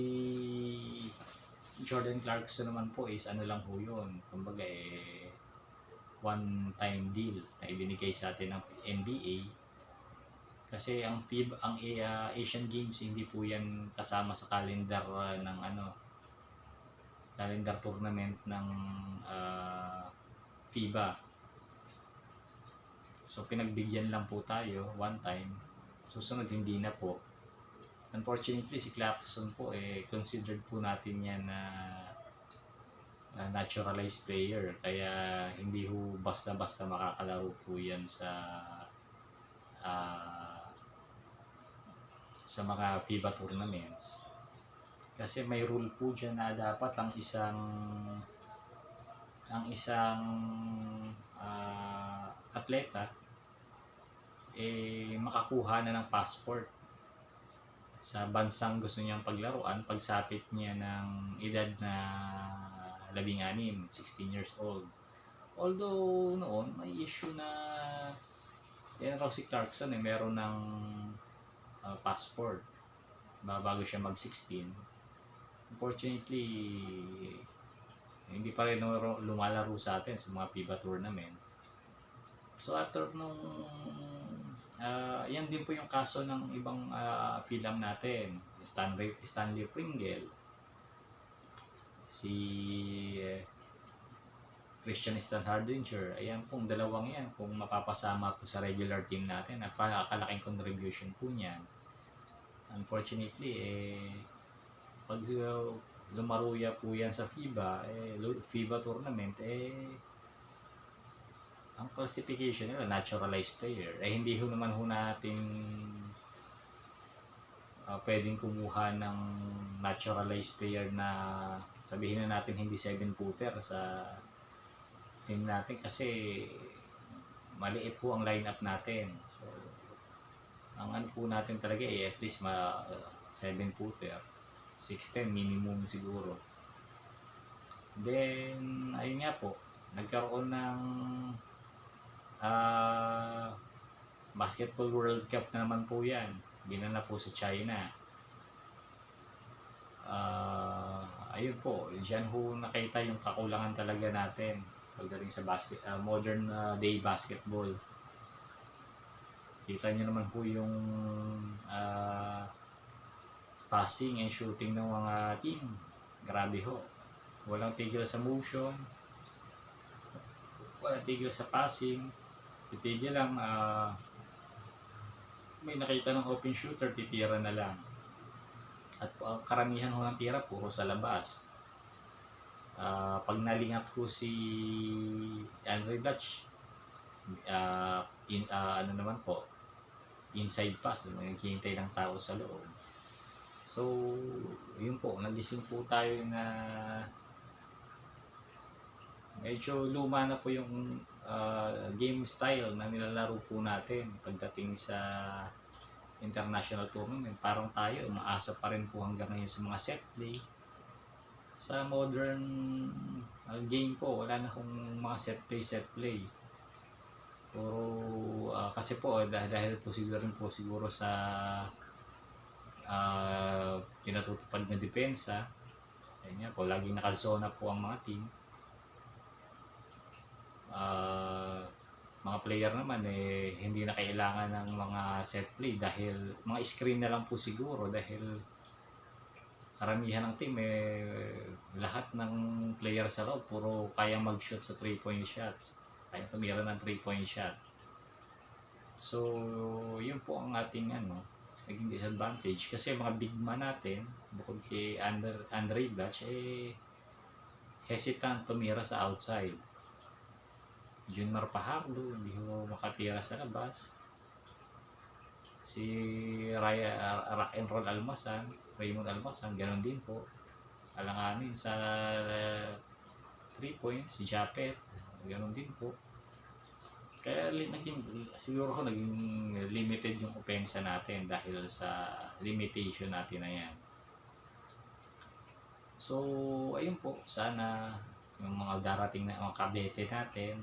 Jordan Clarkson naman po is lang ho yun, kumbaga one-time deal na ibinigay sa atin ng NBA. Kasi ang Asian Games hindi po yan kasama sa calendar calendar tournament ng FIBA. So pinagbigyan lang po tayo one time. Susunod hindi na po. Unfortunately si Clarkson po considered po natin yan na naturalized player, kaya hindi ho basta-basta makakalaro po yan sa mga FIBA tournaments. Kasi may rule po dyan na dapat ang isang atleta makakuha na ng passport sa bansang gusto niyang paglaruan pagsapit niya ng edad na 16 years old. Although noon may issue na yan raw si Clarkson meron ng passport bago siya mag-16. Unfortunately, hindi pa rin lumalaro sa atin sa mga FIBA tournament. So after nung yan din po yung kaso ng ibang film natin, Stanley Pringle, si Christian Stan Hardinger. Ayan pong dalawang yan, kung mapapasama po sa regular team natin, napakalaking contribution po niyan. Unfortunately, pag lumaruya po yan sa FIBA tournament, ang classification nila naturalized player, ay hindi ho naman ho natin pwedeng kumuha ng naturalized player na sabihin na natin hindi 7-footer sa team natin kasi maliit ho ang lineup natin. So ang ano po natin talaga at least 7-footer, 6'10 minimum siguro. Then ayun nga po, nagkaroon ng Basketball World Cup na naman po yan. Ginanap po sa China. Ayun po, dyan ho nakita yung kakulangan talaga natin pagdating sa modern day basketball. Kita nyo naman po yung passing and shooting ng mga team. Grabe ho. Walang tigil sa motion. Walang tigil sa passing. Titigil lang, may nakita ng open shooter, titira na lang. At karamihan ho ng tira puro sa labas. Pag nalingat ho si Andre Dutch, ano naman po, inside pass, naghihintay ng tao sa loob. So, yun po, nagising po tayo na medyo luma na po yung game style na nilalaro po natin pagdating sa international tournament. Parang tayo, umaasa pa rin po hanggang ngayon sa mga set play. Sa modern game po, wala na kong mga set play. Puro, kasi po, dahil po siguro sa pinatutupad na depensa, ayun nga po, laging nakazona po ang mga team. Mga player naman hindi na kailangan ng mga set play dahil mga screen na lang po siguro dahil karamihan ng team lahat ng player sa loob puro kayang mag-shoot sa 3-point shots, kaya tumira ng 3-point shot. So yun po ang ating naging disadvantage kasi mga big man natin bukod kay Andre Dutch hesitant tumira sa outside. Junmar Pajardo, hindi ko makatira sa labas. Si Rock and Roll Raymond Almasan, ganoon din po. Alanganin sa 3 points, si Japet, ganoon din po. Kaya siguro naging limited yung opensa natin dahil sa limitation natin na yan. So, ayun po, sana yung mga darating na mga kabete natin,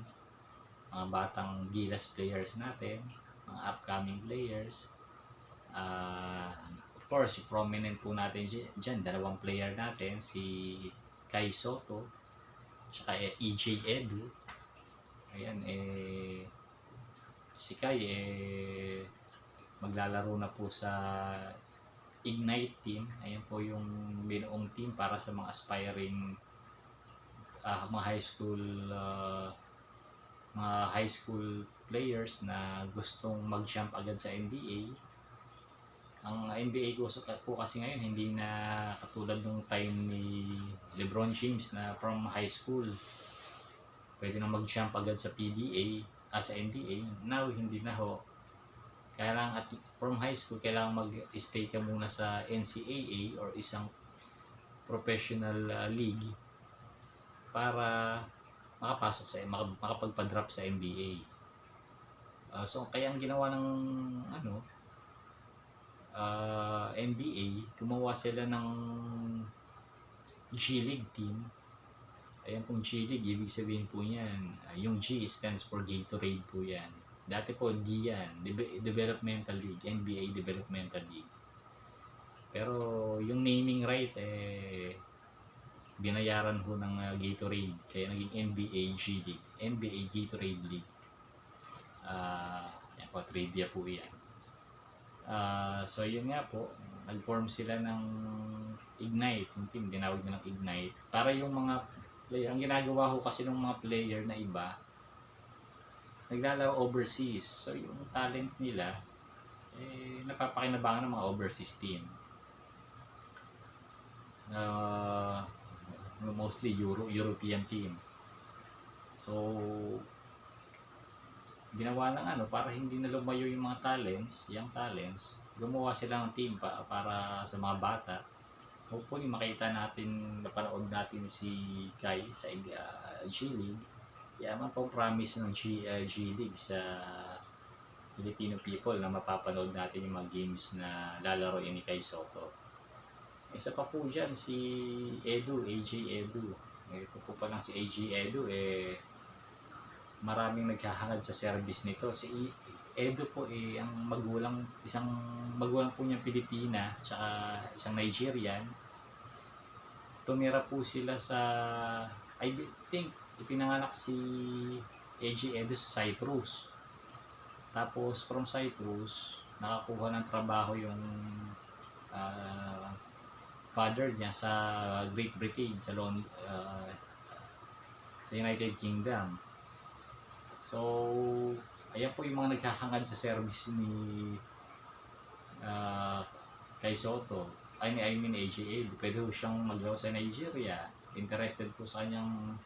mga batang Gilas players natin, mga upcoming players, of course, prominent po natin dyan, dalawang player natin, si Kai Soto tsaka EJ Edu. Ayan, si Kai maglalaro na po sa Ignite team. Ayan po yung binuong team para sa mga aspiring mga high school players na gustong mag-jump agad sa NBA. Ang NBA po kasi ngayon hindi na katulad nung time ni LeBron James na from high school pwede na mag-jump agad sa PBA sa NBA. Now hindi na ho. Kaya lang from high school kailangan mag-stay ka muna sa NCAA or isang professional league para makapagpa-drop sa NBA. So kaya ang ginawa ng NBA, gumawa sila ng G League team. Ayan pong G League, ibig sabihin po niyan, yung G stands for Gatorade po yan. Dati po D yan, Developmental League, NBA Developmental League. Pero yung naming right binayaran ho ng Gatorade, kaya naging NBA G League, NBA Gatorade League. Yan po, trivia po yan. So yun nga po, nag-form sila ng Ignite, yung team, dinawag na ng Ignite. Para yung mga player, ang ginagawa ho kasi ng mga player na iba, naglalaro overseas. So yung talent nila, napapakinabangan ng mga overseas team. Mostly European team. So ginawa ng ano, para hindi na lumayo yung mga talents, young talents, gumawa sila ng team para sa mga bata. Hopefully makita natin, napanood natin si Kai sa G League. Yaman pong promise ng G League sa Filipino people na mapapanood natin yung mga games na lalaroin ni Kai Soto. Isa pa po dyan si AJ Edu. Ito po pa lang si AJ Edu, maraming naghahangad sa service nito. Si Edu po ang isang magulang po niya Pilipina, tsaka isang Nigerian. Tumira po sila sa, I think, ipinanganak si AJ Edu sa Cyprus. Tapos from Cyprus, nakakuha ng trabaho yung father niya sa Great Britain, sa United Kingdom. So, ayan po yung mga naghahangad sa service ni Kai Soto. I mean AGA. Pwede po siyang maglaro sa Nigeria. Interested po sa kanyang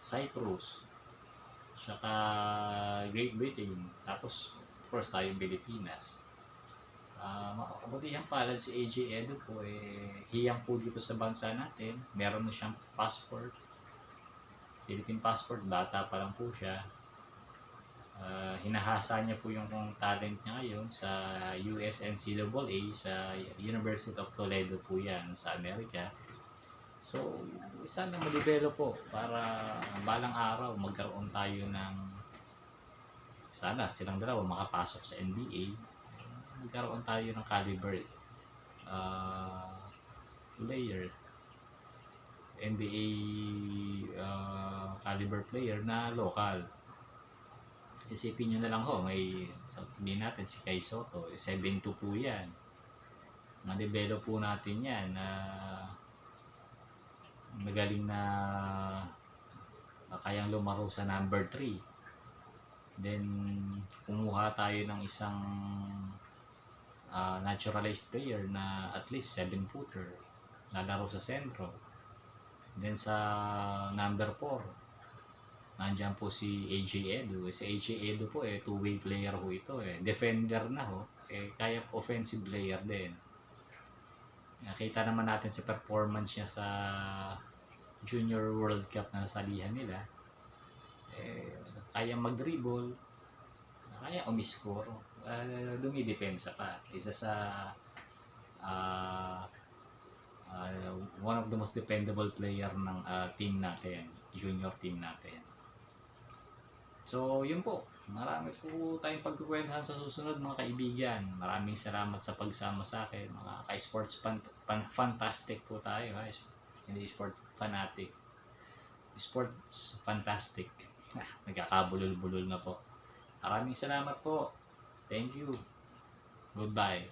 Cyprus. Tsaka Great Britain. Tapos, of course, tayong Pilipinas. Mabutihang palad si AJ Edu po, hiyang po dito sa bansa natin. Meron na siyang passport. Philippine passport. Bata pa lang po siya. Hinahasa niya po yung talent niya ngayon sa USNCAA sa University of Toledo po yan sa Amerika. So, sana ma-develop po para balang araw magkaroon tayo ng, sana silang dalawa makapasok sa NBA, magkaroon tayo ng caliber player, NBA caliber player na local. Isipin nyo na lang ho, sabihin natin si Kai Soto, 7'2" po yan. Ma-develop po natin yan na magaling na kayang lumaro sa number 3. Then, kumuha tayo ng isang naturalized player na at least 7-footer, lalaro sa sentro. Then sa number 4, nandiyan po si AJ Edu. Si AJ Edu po two-way player ho ito defender na ho, kaya offensive player din. Nakita naman natin sa performance niya sa Junior World Cup na nasalihan nila. Kaya mag-dribble, kaya umiscore, dumidepensa pa. Isa sa one of the most dependable player ng team natin, junior team natin. So, yun po. Marami po tayong pagkukwentuhan sa susunod, mga kaibigan. Maraming salamat sa pagsama sa akin. Mga ka-sports fantastic po tayo. Hindi sport fanatic. Sports fantastic. Nagkakabulol-bulol na po. Maraming salamat po. Thank you. Goodbye.